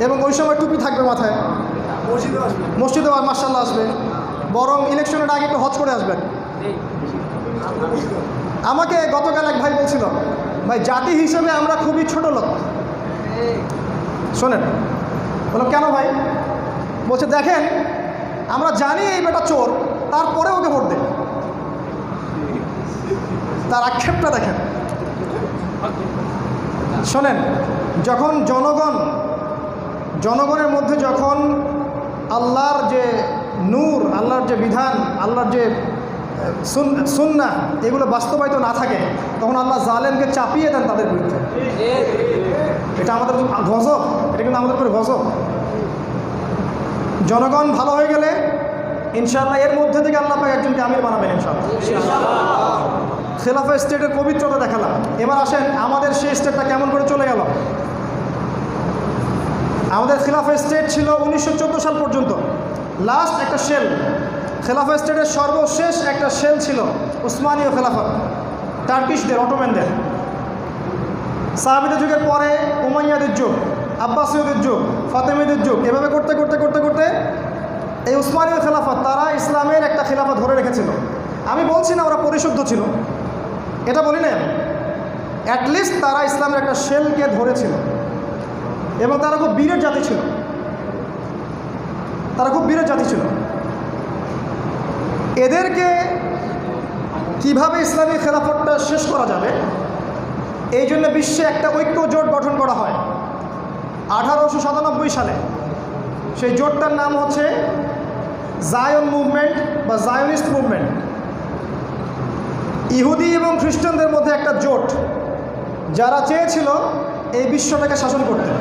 এবং ওই সময় টুপি থাকবে মাথায়, মসজিদে মাশাআল্লাহ আসবে, বরং ইলেকশনের আগে একটু হজ করে আসবেন। আমাকে গতকাল এক ভাই বলছিল, ভাই জাতি হিসেবে আমরা খুবই ছোট লোক। শোনেন, বলো কেন ভাই? বলছে দেখেন আমরা জানি এই বেটা চোর, তারপরে ওকে ভোট দেয়। তার আক্ষেপটা দেখেন। শোনেন, যখন জনগণের মধ্যে যখন আল্লাহর যে নূর, আল্লাহর যে বিধান, আল্লাহর যে সুন্নাহ এগুলো বাস্তবায়িত না থাকে, তখন আল্লাহ জালেমকে চাপিয়ে দেন তাদের বিরুদ্ধে। এটা আমাদের গজব, এটা কিন্তু আমাদের উপরে গজব। জনগণ ভালো হয়ে গেলে ইনশাআল্লাহ এর মধ্যে থেকে আল্লাহ পাক একজনকে আমির বানাবেন ইনশাআল্লাহ। খেলাফা স্টেটের পবিত্রতা দেখালাম। এবার আসেন আমাদের সেই স্টেটটা কেমন করে চলে গেল। আমাদের খেলাফা স্টেট ছিল 1914 সাল পর্যন্ত, লাস্ট একটা শেল। খেলাফা স্টেটের সর্বশেষ একটা শেল ছিল উসমানীয় খেলাফত, টার্কিশদের, অটোম্যানদের। সাহাবীদের যুগের পরে উমাইয়াদের যুগ, আব্বাসীয়দের যুগ, ফাতেমিদের যুগ, এভাবে করতে করতে করতে করতে এই উসমানীয় খেলাফত তারা ইসলামের একটা খেলাফত ধরে রেখেছিল। আমি বলছি না ওরা পরিশুদ্ধ ছিল, এটা বলি না, অ্যাটলিস্ট তারা ইসলামের একটা শেলকে ধরেছিল এবং তারা খুব বীরের জাতি ছিল, তারা খুব বীরের জাতি ছিল। এদেরকে কিভাবে ইসলামী খেলাফতটা শেষ করা যাবে, এই জন্য বিশ্বে একটা ঐক্য জোট গঠন করা হয় 1897 সালে। সেই জোটটার নাম হচ্ছে জায়ন মুভমেন্ট বা জায়নিস্ট মুভমেন্ট। ইহুদি এবং খ্রিস্টানদের মধ্যে একটা জোট, যারা চেয়েছিল এই বিশ্বটাকে শাসন করতে।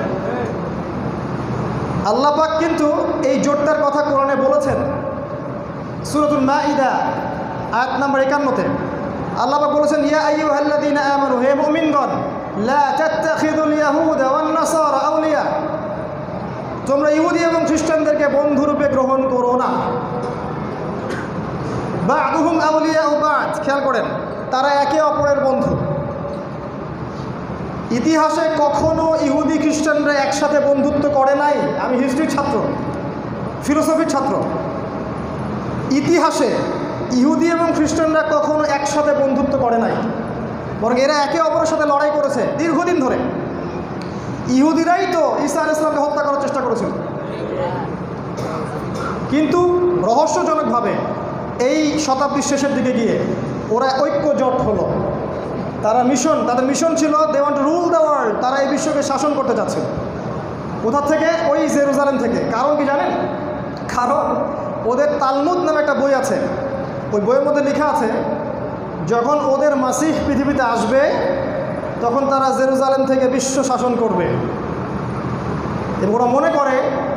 আল্লাহ পাক কিন্তু এই জোটটার কথা কোরআনে বলেছেন সূরাতুল মাঈদা আয়াত নম্বর 51-তে। আল্লাহ পাক বলেছেন, ইয়া আইয়ুহাল্লাযীনা আমানু, হে মুমিনগণ, লা তাত্তাখিযুল ইয়াহুদা ওয়ান নাসারা আউলিয়া, তোমরা ইহুদি এবং খ্রিস্টানদেরকে বন্ধুরূপে গ্রহণ করো না। বা'দুহুম আউলিয়াউ বা'দ, খেয়াল করেন, তারা একে অপরের বন্ধু। ইতিহাসে কখনো ইহুদি খ্রিস্টানরা একসাথে বন্ধুত্ব করে নাই। আমি হিস্ট্রির ছাত্র, ফিলোসফির ছাত্র। ইতিহাসে ইহুদি এবং খ্রিস্টানরা কখনো একসাথে বন্ধুত্ব করে নাই, বরং এরা একে অপরের সাথে লড়াই করেছে দীর্ঘদিন ধরে। ইহুদিরাই তো ঈসা আলাইহিস সালামকে হত্যা করার চেষ্টা করেছিল, কিন্তু রহস্যজনকভাবে এই শতাব্দীর শেষের দিকে গিয়ে ওরা ঐক্য জোট হলো। তাদের মিশন ছিল they want to rule the world. তারা এই বিশ্বকে শাসন করতে যাচ্ছিল। কোথা থেকে? ওই জেরুজালেম থেকে। কারণ কি জানেন? কারণ ওদের তালমুদ নামে একটা বই আছে, ওই বইয়ের মধ্যে লেখা আছে যখন ওদের মাসিহ পৃথিবীতে আসবে তখন তারা জেরুজালেম থেকে বিশ্ব শাসন করবে। এবং ওরা মনে করে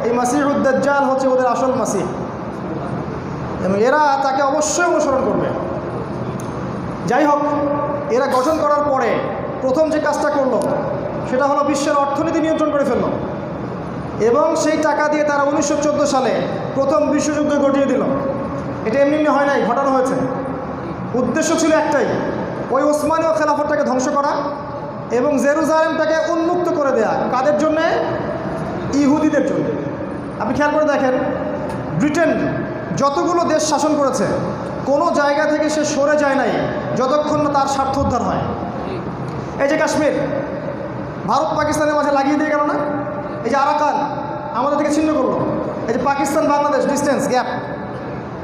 এই মাসিহুদ দাজ্জাল হচ্ছে ওদের আসল মাসিহ এবং এরা তাকে অবশ্যই অনুসরণ করবে। যাই হোক, এরা গঠন করার পরে প্রথম যে কাজটা করলো সেটা হলো বিশ্বের অর্থনীতি নিয়ন্ত্রণ করে ফেলল এবং সেই টাকা দিয়ে তারা 1914 সালে প্রথম বিশ্বযুদ্ধ ঘটিয়ে দিল। এটা এমনি এমনি হয় নাই, ঘটানো হয়েছে। উদ্দেশ্য ছিল একটাই, ওই ওসমানীয় খেলাফতটাকে ধ্বংস করা এবং জেরুজালেমটাকে উন্মুক্ত করে দেয়া। কাদের জন্যে? ইহুদিদের জন্য। আপনি খেয়াল করে দেখেন, ব্রিটেন যতগুলো দেশ শাসন করেছে কোনো জায়গা থেকে সে সরে যায় নাই যতক্ষণ না তার স্বার্থ উদ্ধার হয়। এই যে কাশ্মীর ভারত পাকিস্তানের মাঝে লাগিয়ে দিয়ে গেল না, এই যে আরাকান আমাদের থেকে ছিন্ন করলো, এই যে পাকিস্তান বাংলাদেশ ডিস্টেন্স গ্যাপ,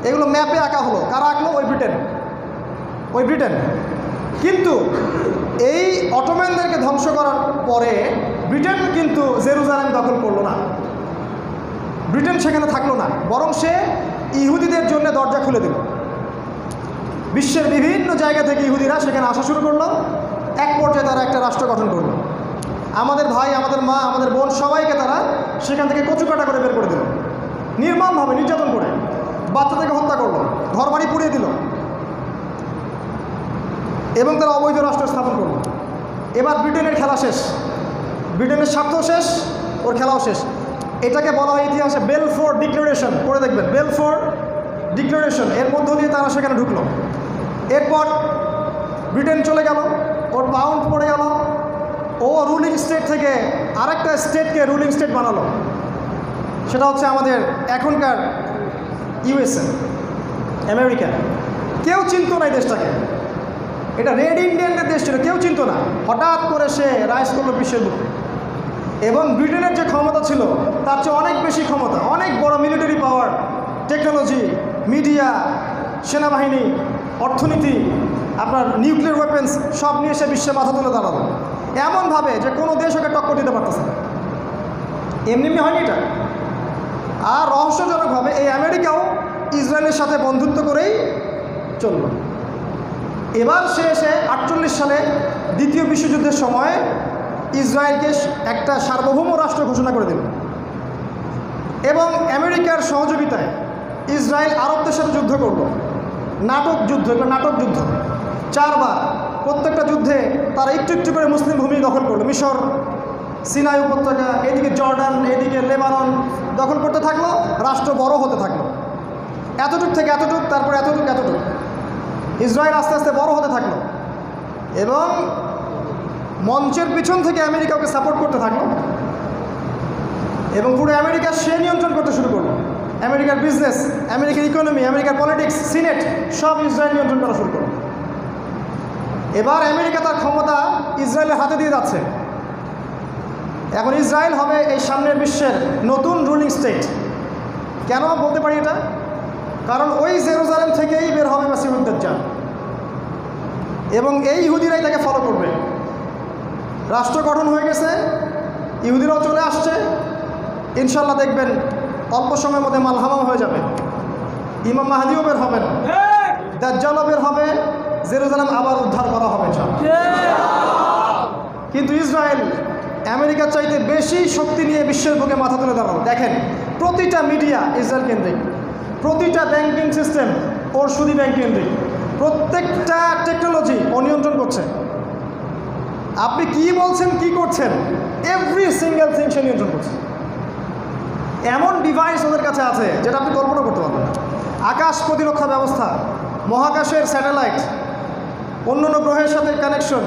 এগুলো ম্যাপে আঁকা হলো। কারা আঁকলো? ওই ব্রিটেন। কিন্তু এই অটোম্যানদেরকে ধ্বংস করার পরে ব্রিটেন কিন্তু জেরুজালেম দখল করলো না, ব্রিটেন সেখানে থাকলো না, বরং সে ইহুদিদের জন্য দরজা খুলে দিল। বিশ্বের বিভিন্ন জায়গা থেকে ইহুদিরা সেখানে আসা শুরু করলো। এক পর্যায়ে তারা একটা রাষ্ট্র গঠন করলো। আমাদের ভাই, আমাদের মা, আমাদের বোন সবাইকে তারা সেখান থেকে কচুকাটা করে বের করে দিল, নির্মমভাবে নির্যাতন করে, বাচ্চাদেরকে হত্যা করলো, ঘরবাড়ি পুড়িয়ে দিল এবং তারা অবৈধ রাষ্ট্র স্থাপন করলো। এবার ব্রিটেনের খেলা শেষ, ব্রিটেনের স্বার্থ শেষ, ওর খেলাও শেষ। এটাকে বলা হয় ইতিহাসে বেলফোর ডিক্লারেশন। পড়ে দেখবেন, বেলফোর ডিক্লারেশন। এর মধ্য দিয়ে তারা সেখানে ঢুকলো। এরপর ব্রিটেন চলে গেল, ওর পাউন্ড পড়ে গেল, ও রুলিং স্টেট থেকে আরেকটা স্টেটকে রুলিং স্টেট বানালো, সেটা হচ্ছে আমাদের এখনকার ইউএসএ, আমেরিকা। কেউ চিনতো না এই দেশটাকে, এটা রেড ইন্ডিয়ানদের দেশ ছিল, কেউ চিনতো না। হঠাৎ করে সে রাইজ করলো বিশ্বের বুকে এবং ব্রিটেনের যে ক্ষমতা ছিল তার চেয়ে অনেক বেশি ক্ষমতা, অনেক বড় মিলিটারি পাওয়ার, টেকনোলজি, মিডিয়া, সেনাবাহিনী, অর্থনীতি, আপনার নিউক্লিয়ার ওয়েপেন্স সব নিয়ে সে বিশ্বে মাথা তুলে দাঁড়ালো। এমনভাবে যে কোনো দেশ ওকে টক্কর দিতে পারতেছে না। এমনি এমনি হয়নি এটা। আর রহস্যজনকভাবে এই আমেরিকাও ইসরায়েলের সাথে বন্ধুত্ব করেই চলল। এবার সে এসে 48 সালে দ্বিতীয় বিশ্বযুদ্ধের সময় ইসরায়েলকে একটা সার্বভৌম রাষ্ট্র ঘোষণা করে দিল এবং আমেরিকার সহযোগিতায় ইসরায়েল আরবদের সাথে যুদ্ধ করল। নাটক যুদ্ধ, এগুলো নাটক যুদ্ধ। 4 বার প্রত্যেকটা যুদ্ধে তারা একটু একটু করে মুসলিম ভূমি দখল করলো। মিশর, সিনাই উপত্যকা, এদিকে জর্ডান, এদিকে লেবানন দখল করতে থাকলো। রাষ্ট্র বড় হতে থাকলো, এতটুক থেকে এতটুক, তারপর এতটুক এতটুক। ইসরায়েল আস্তে আস্তে বড় হতে থাকলো এবং মঞ্চের পিছন থেকে আমেরিকা ওকে সাপোর্ট করতে থাকলো এবং পুরো আমেরিকা সে নিয়ন্ত্রণ করতে শুরু করলো। আমেরিকার বিজনেস, আমেরিকার ইকোনমি, আমেরিকার পলিটিক্স, সিনেট সব ইসরায়েল নিয়ন্ত্রণ করা শুরু করলো। এবার আমেরিকা তার ক্ষমতা ইসরায়েলের হাতে দিয়ে যাচ্ছে। এখন ইসরায়েল হবে এই সামনের বিশ্বের নতুন রুলিং স্টেট। কেন বলতে পারি এটা? কারণ ওই জেরুজালেম থেকেই বের হবে মাসিহুদ দাজ্জাল এবং এই ইহুদিরাই তাকে ফলো করবে। রাষ্ট্র গঠন হয়ে গেছে, ইহুদিরাও চলে আসছে। ইনশাল্লাহ দেখবেন অল্প সময়ের মধ্যে মালহামা হয়ে যাবে। ইমাম মাহদিও বের হবেন, দাজ্জালও বের হবে, জেরুজালেম আবার উদ্ধার করা হবে। কিন্তু ইসরায়েল আমেরিকার চাইতে বেশি শক্তি নিয়ে বিশ্বের বুকে মাথা তুলে দাঁড়ানো। দেখেন প্রতিটা মিডিয়া ইসরায়েল কেন্দ্রিক, প্রতিটা ব্যাংকিং সিস্টেম ওর সুদী ব্যাংক কেন্দ্রিক, প্রত্যেকটা টেকনোলজি ও নিয়ন্ত্রণ করছে। আপনি কি বলছেন, কি করছেন, এভরি সিঙ্গেল থিং সে নিয়ন্ত্রণ করছে। এমন ডিভাইস ওদের কাছে আছে যেটা আপনি কল্পনা করতে পারবেন না। আকাশ প্রতিরক্ষা ব্যবস্থা, মহাকাশের স্যাটেলাইট, অন্য অন্য গ্রহের সাথে কানেকশন,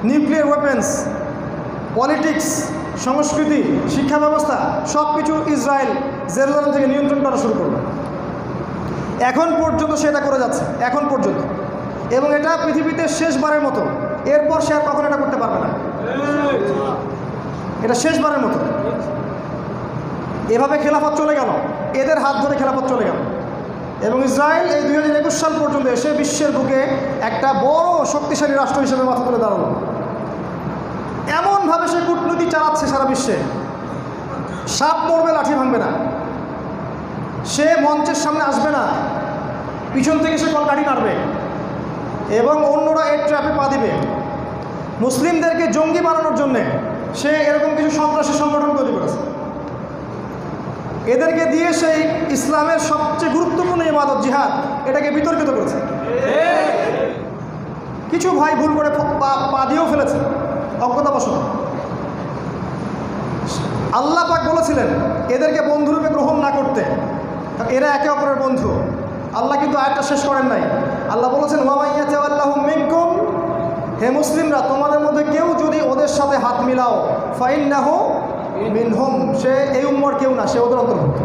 নিউক্লিয়ার ওয়েপেন্স, পলিটিক্স, সংস্কৃতি, শিক্ষা ব্যবস্থা সব কিছু ইসরায়েল জেরুজালেম থেকে নিয়ন্ত্রণ করা শুরু করবে। এখন পর্যন্ত সে এটা করে যাচ্ছে, এখন পর্যন্ত। এবং এটা পৃথিবীতে শেষবারের মতো। এরপর সে আর কখনো এটা করতে পারবে না। এটা শেষবারের মতো। এভাবে খেলাফত চলে গেল, এদের হাত ধরে খেলাফত চলে গেল এবং ইসরায়েল এই 2021 সাল পর্যন্ত এসে বিশ্বের বুকে একটা বড় শক্তিশালী রাষ্ট্র হিসেবে মাথা তুলে দাঁড়ালো। এমনভাবে সে কূটনীতি চালাচ্ছে সারা বিশ্বে, সাপ মরবে লাঠি ভাঙবে না। সে মঞ্চের সামনে আসবে না, পিছন থেকে সে কলকাঠি মারবে এবং অন্যরা এর ট্র্যাপে পা দিবে। মুসলিমদেরকে জঙ্গি বানানোর জন্যে সে এরকম কিছু সন্ত্রাসী সংগঠন তৈরি করেছে। এদেরকে দিয়ে সেই ইসলামের সবচেয়ে গুরুত্বপূর্ণ ইবাদত জিহাদ এটাকে বিতর্কিত করেছে। কিছু ভাই ভুল করে পা দিয়েও ফেলেছে অজ্ঞতাবশত। আল্লাহ পাক বলেছিলেন এদেরকে বন্ধুরূপে গ্রহণ না করতে, এরা একে অপরের বন্ধু। আল্লাহ কিন্তু আয়াতটা শেষ করেন নাই। আল্লাহ বলেছেন ওয়ামাইয়াতাওয়াল্লাহুম মিনকুম, হে মুসলিমরা তোমাদের মধ্যে কেউ যদি ওদের সাথে হাত মিলাও ফাইন্নাহু মিনহুম, সে এই উম্মার কেউ না, সে ওদের অন্তর্ভুক্ত।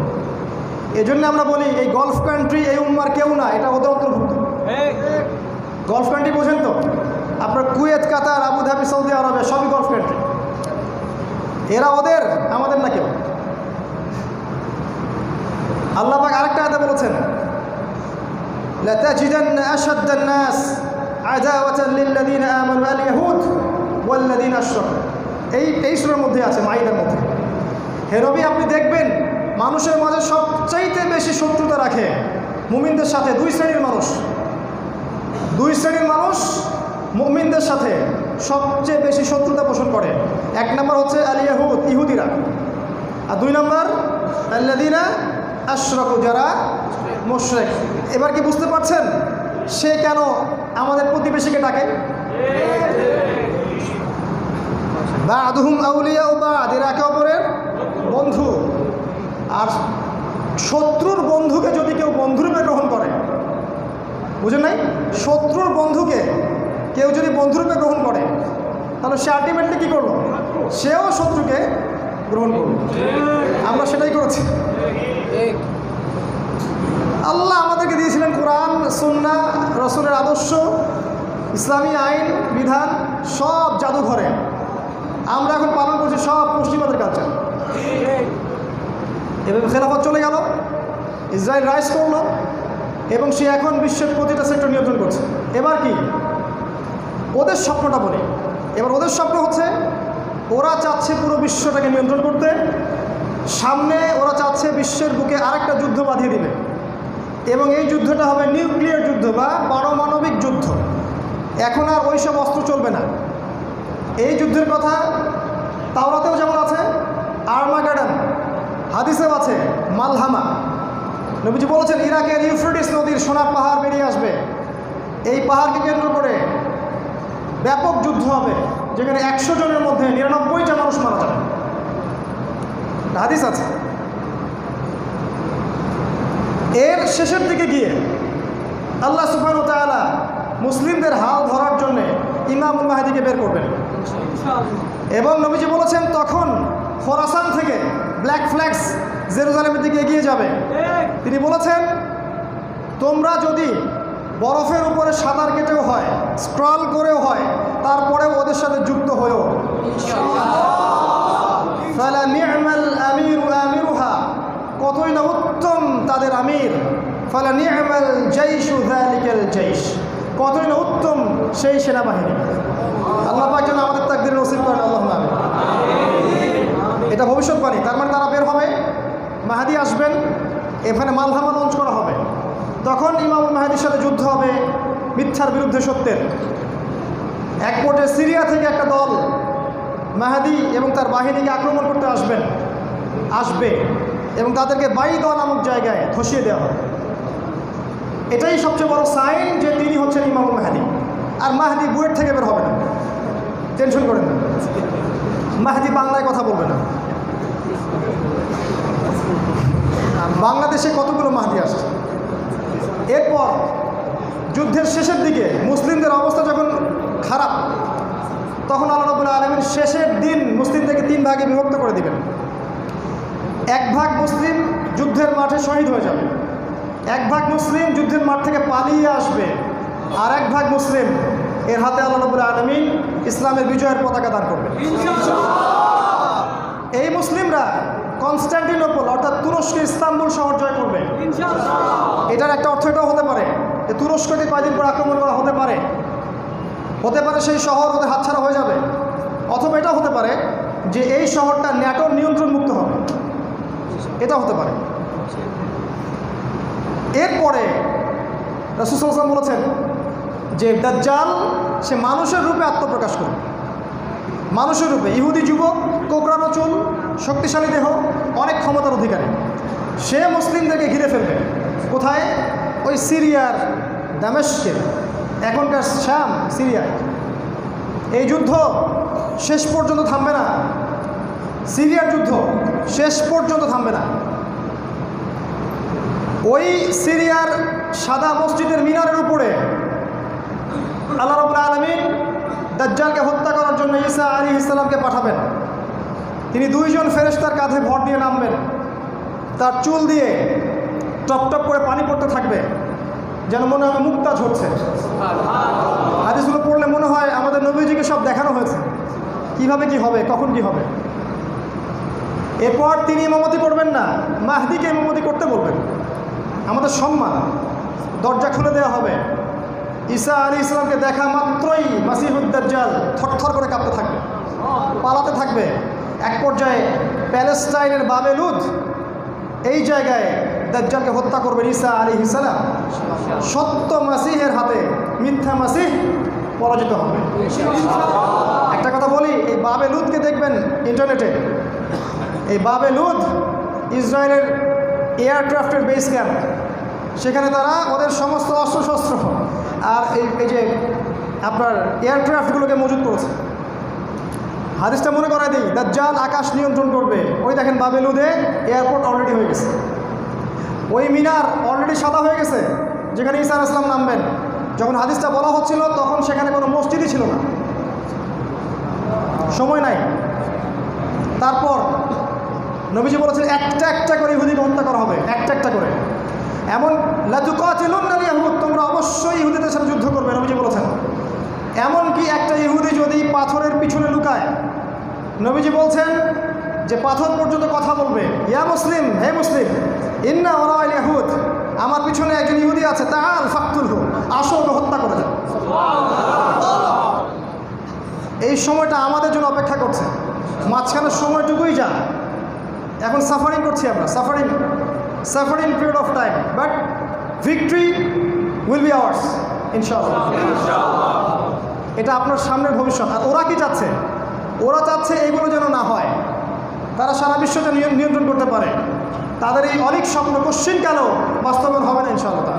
এই জন্য আমরা বলি এই গলফ কান্ট্রি এই উম্মার কেউ না, এটা ওদের অন্তর্ভুক্ত। গলফ কান্ট্রি বোঝেন তো আপনার? কুয়েত, কাতার, আবুধাবি, সৌদি আরবে সবই গলফ কান্ট্রি। এরা ওদের, আমাদের না কেউ। আল্লাহ পাক আরেকটা আয়াতে বলেছেন লাতাজিদান্না আশাদ্দান নাস আদাওয়াতান লিল্লাযিনা আমানু আল ইয়াহুদ ওয়াল্লাযিনা আশরাকু। এই সূরার মধ্যে আছে, মাইদার মধ্যে। হে নবী আপনি দেখবেন মানুষের মাঝে সবচাইতে বেশি শত্রুতা রাখে মুমিনদের সাথে দুই শ্রেণীর মানুষ। দুই শ্রেণীর মানুষ মুমিনদের সাথে সবচেয়ে বেশি শত্রুতা পোষণ করে। এক নম্বর হচ্ছে আল ইয়াহুদ, ইহুদিরা। আর দুই নম্বর আল্লাযিনা আশরাকু, যারা মুশরিক। এবার কি বুঝতে পারছেন সে কেন আমাদের প্রতিবেশীকে ডাকে? বা'দুহুম আউলিয়াউ বা'দ, এরা একে অপরের বন্ধু। আর শত্রুর বন্ধুকে যদি কেউ বন্ধুরূপে গ্রহণ করে, বুঝেন নাই? শত্রুর বন্ধুকে কেউ যদি বন্ধুরূপে গ্রহণ করে তাহলে সে আলটিমেটলি কী করলো? সেও শত্রুকে গ্রহণ করলো। আমরা সেটাই করেছি। আল্লাহ আমাদেরকে দিয়েছিলেন কোরআন, সুন্নাহ, রাসূলের আদর্শ, ইসলামী আইন বিধান সব জাদুঘরে। আমরা এখন পালন করছি সব পশ্চিমাদের কালচার। এভাবে খেলাফত চলে গেল, ইসরায়েল রাইজ করলো এবং সে এখন বিশ্বের প্রতিটা সেক্টর নিয়ন্ত্রণ করছে। এবার কি ওদের স্বপ্নটা বলি, এবার ওদের স্বপ্ন হচ্ছে ওরা চাচ্ছে পুরো বিশ্বটাকে নিয়ন্ত্রণ করতে, সামনে ওরা চাচ্ছে বিশ্বের বুকে আরেকটা যুদ্ধ বাঁধিয়ে দিবে, এবং এই যুদ্ধটা হবে নিউক্লিয়ার যুদ্ধ বা পারমাণবিক যুদ্ধ। এখন আর ওই সব অস্ত্র চলবে না। এই যুদ্ধের কথা তাওরাতেও যেমন আছে, আর্মাগেডন হাদিসেও আছে, মালহামা। নবীজি বলেছেন ইরাকের ইউফ্রেটিস নদীর সোনার পাহাড় বেরিয়ে আসবে, এই পাহাড়কে কেন্দ্র করে ব্যাপক যুদ্ধ হবে, যেখানে 100 জনের মধ্যে 99টা মানুষ মারা যাবে। হাদিস আছে। এর শেষের দিকে গিয়ে আল্লাহ সুবহানাহু ওয়া তাআলা মুসলিমদের হাল ধরার জন্যে ইমামুল মাহদিকে বের করবেন, এবং নবীজি বলেছেন তখন খোরাসান থেকে ব্ল্যাক ফ্ল্যাগস জেরুজালেমের দিকে এগিয়ে যাবে। তিনি বলেছেন তোমরা যদি বরফের উপরে সাঁতার কেটেও হয়, স্ক্রল করেও হয়, তারপরেও ওদের সাথে যুক্ত হয়েও ফালা নি'মাল আমিরু আমিরুহা, কতই না উত্তম তাদের আমির, ফালা নি'মাল জাইশু যালিকাল জাইশ, কতই না উত্তম সেই সেনাবাহিনী। আল্লাহ পাক যেন আমাদের তাকদীর নসিব করেন, আল্লাহুম্মা আমিন। এটা ভবিষ্যৎবাণী। তার মানে তারা বের হবে, মাহাদি আসবেন, এখানে মালহামা লঞ্চ করা হবে, তখন ইমামুল মাহদির সাথে যুদ্ধ হবে মিথ্যার বিরুদ্ধে সত্যের। এক পর্যায়ে সিরিয়া থেকে একটা দল মাহাদি এবং তার বাহিনীকে আক্রমণ করতে আসবে এবং তাদেরকে বাইদা নামক জায়গায় ধসিয়ে দেওয়া হবে। এটাই সবচেয়ে বড় সাইন যে তিনি হচ্ছেন ইমামুল মাহদি। আর মাহদি বুয়েট থেকে বের হবে না, টেনশন করেন না। মাহদি বাংলায় কথা বলবে না। বাংলাদেশে কতগুলো মাহদি আসছে। এরপর যুদ্ধের শেষের দিকে মুসলিমদের অবস্থা যখন খারাপ, তখন আল্লাহ রাব্বুল আলামিন শেষের দিন মুসলিমদেরকে 3 ভাগে বিভক্ত করে দিবেন। এক ভাগ মুসলিম যুদ্ধের মাঠে শহীদ হয়ে যাবে, এক ভাগ মুসলিম যুদ্ধের মাঠ থেকে পালিয়ে আসবে, আর এক ভাগ মুসলিম এর হাতে আল্লাহ রাব্বুল আলামিন ইসলামের বিজয়ের পতাকা দান করবেন। এই মুসলিমরা কনস্ট্যান্টিনোপল অর্থাৎ তুরস্কের ইস্তাম্বুল শহর জয় করবে। এটার একটা অর্থ এটাও হতে পারে যে তুরস্ককে কয়েকদিন পর আক্রমণ করা হতে পারে সেই শহর ওদের হাতছাড়া হয়ে যাবে। অথবা এটাও হতে পারে যে এই শহরটা ন্যাটোর নিয়ন্ত্রণ মুক্ত হবে, এটা হতে পারে। এরপরে রাসূল সাল্লাল্লাহু আলাইহি ওয়াসাল্লাম বলেছেন যে দাজ্জাল সে মানুষের রূপে আত্মপ্রকাশ করবে, মানুষের রূপে, ইহুদি যুবক, কোকড়ানো চুল, শক্তিশালী দেহ, অনেক ক্ষমতার অধিকারী। সে মুসলিমদেরকে ঘিরে ফেলবে। কোথায়? ওই সিরিয়ার দামেস্কে, এখনকার শাম, সিরিয়ায়। এই যুদ্ধ শেষ পর্যন্ত থামবে না। সিরিয়ার যুদ্ধ শেষ পর্যন্ত থামবে না। ওই সিরিয়ার সাদা মসজিদের মিনারের উপরে আল্লাহ রাব্বুল আলামিন দাজ্জালকে হত্যা করার জন্য ঈসা আলাইহিস সালামকে পাঠাবেন। তিনি 2 জন ফেরেশতার কাঁধে ভর দিয়ে নামবেন, তার চুল দিয়ে টপ টপ করে পানি পড়তে থাকবে, যেন মনে হয় মুক্তা ঝরছে। হাদিসগুলো পড়লে মনে হয় আমাদের নবীজিকে সব দেখানো হয়েছে, কিভাবে কি হবে, কখন কি হবে। এরপর তিনি ইমামতি করবেন না, মাহদিকে ইমামতি করতে বলবেন। আমাদের সম্মান, দরজা খুলে দেওয়া হবে। ঈসা আলাইহিস সালামকে দেখা মাত্রই মাসিহুদ দাজ্জাল থরথর করে কাঁপতে থাকবে, পালাতে থাকবে। এক পর্যায়ে প্যালেস্টাইনের বাবেলুদ, এই জায়গায় দাজ্জালকে হত্যা করবেন ঈসা আলাইহিস সালাম। সত্য মাসিহের হাতে মিথ্যা মাসিহ পরাজিত হবে। একটা কথা বলি, এই বাবেলুদকে দেখবেন ইন্টারনেটে। এই বাবেলুদ ইসরায়েলের এয়ারক্রাফটের বেস ক্যাম্প, সেখানে তারা ওদের সমস্ত অস্ত্রশস্ত্র আর এই যে আপনার এয়ারক্রাফটগুলোকে মজুত করেছে। হাদিসটা মনে করাই দিই, দাজ্জাল আকাশ নিয়ন্ত্রণ করবে। ওই দেখেন বাবেলুদে এয়ারপোর্ট অলরেডি হয়ে গেছে, ওই মিনার অলরেডি সাদা হয়ে গেছে যেখানে ঈসা আলাইহিস সালাম নামবেন। যখন হাদিসটা বলা হচ্ছিল তখন সেখানে কোনো মসজিদই ছিল না, সময় নাই। তারপর নবীজি বলেছেন একটা একটা করে ইহুদিকে হত্যা করা হবে, একটা একটা করে। এমন লাতুকাতিলুন্নাল ইয়াহুদ, তোমরা অবশ্যই ইহুদিদের সাথে যুদ্ধ করবে, নবীজি বলেছেন। এমনকি একটা ইহুদি যদি পাথরের পিছনে লুকায়, নবীজি বলছেন যে পাথর পর্যন্ত কথা বলবে, ইয়া মুসলিম, হে মুসলিম, ইন্না ওয়ারা'আল ইয়াহুদ, আমার পিছনে একজন ইহুদি আছে, তাআল ফাকতুলহু, আসো ওকে হত্যা করে দাও। এই সময়টা আমাদের জন্য অপেক্ষা করছে, মাঝখানের সময়টুকুই যা। এখন সাফারিং করছি আমরা, suffering period of time, but victory will be hours ইনশাআল্লাহ। এটা আপনার সামনের ভবিষ্যৎ। আর ওরা কি চাচ্ছে? ওরা চাচ্ছে এইগুলো যেন না হয়, তারা সারা বিশ্বকে নিয়ন্ত্রণ করতে পারে। তাদের এই অনেক স্বপ্ন কোশ্চিনকালেও বাস্তবায়ন হবে না ইনশাআল্লাহ।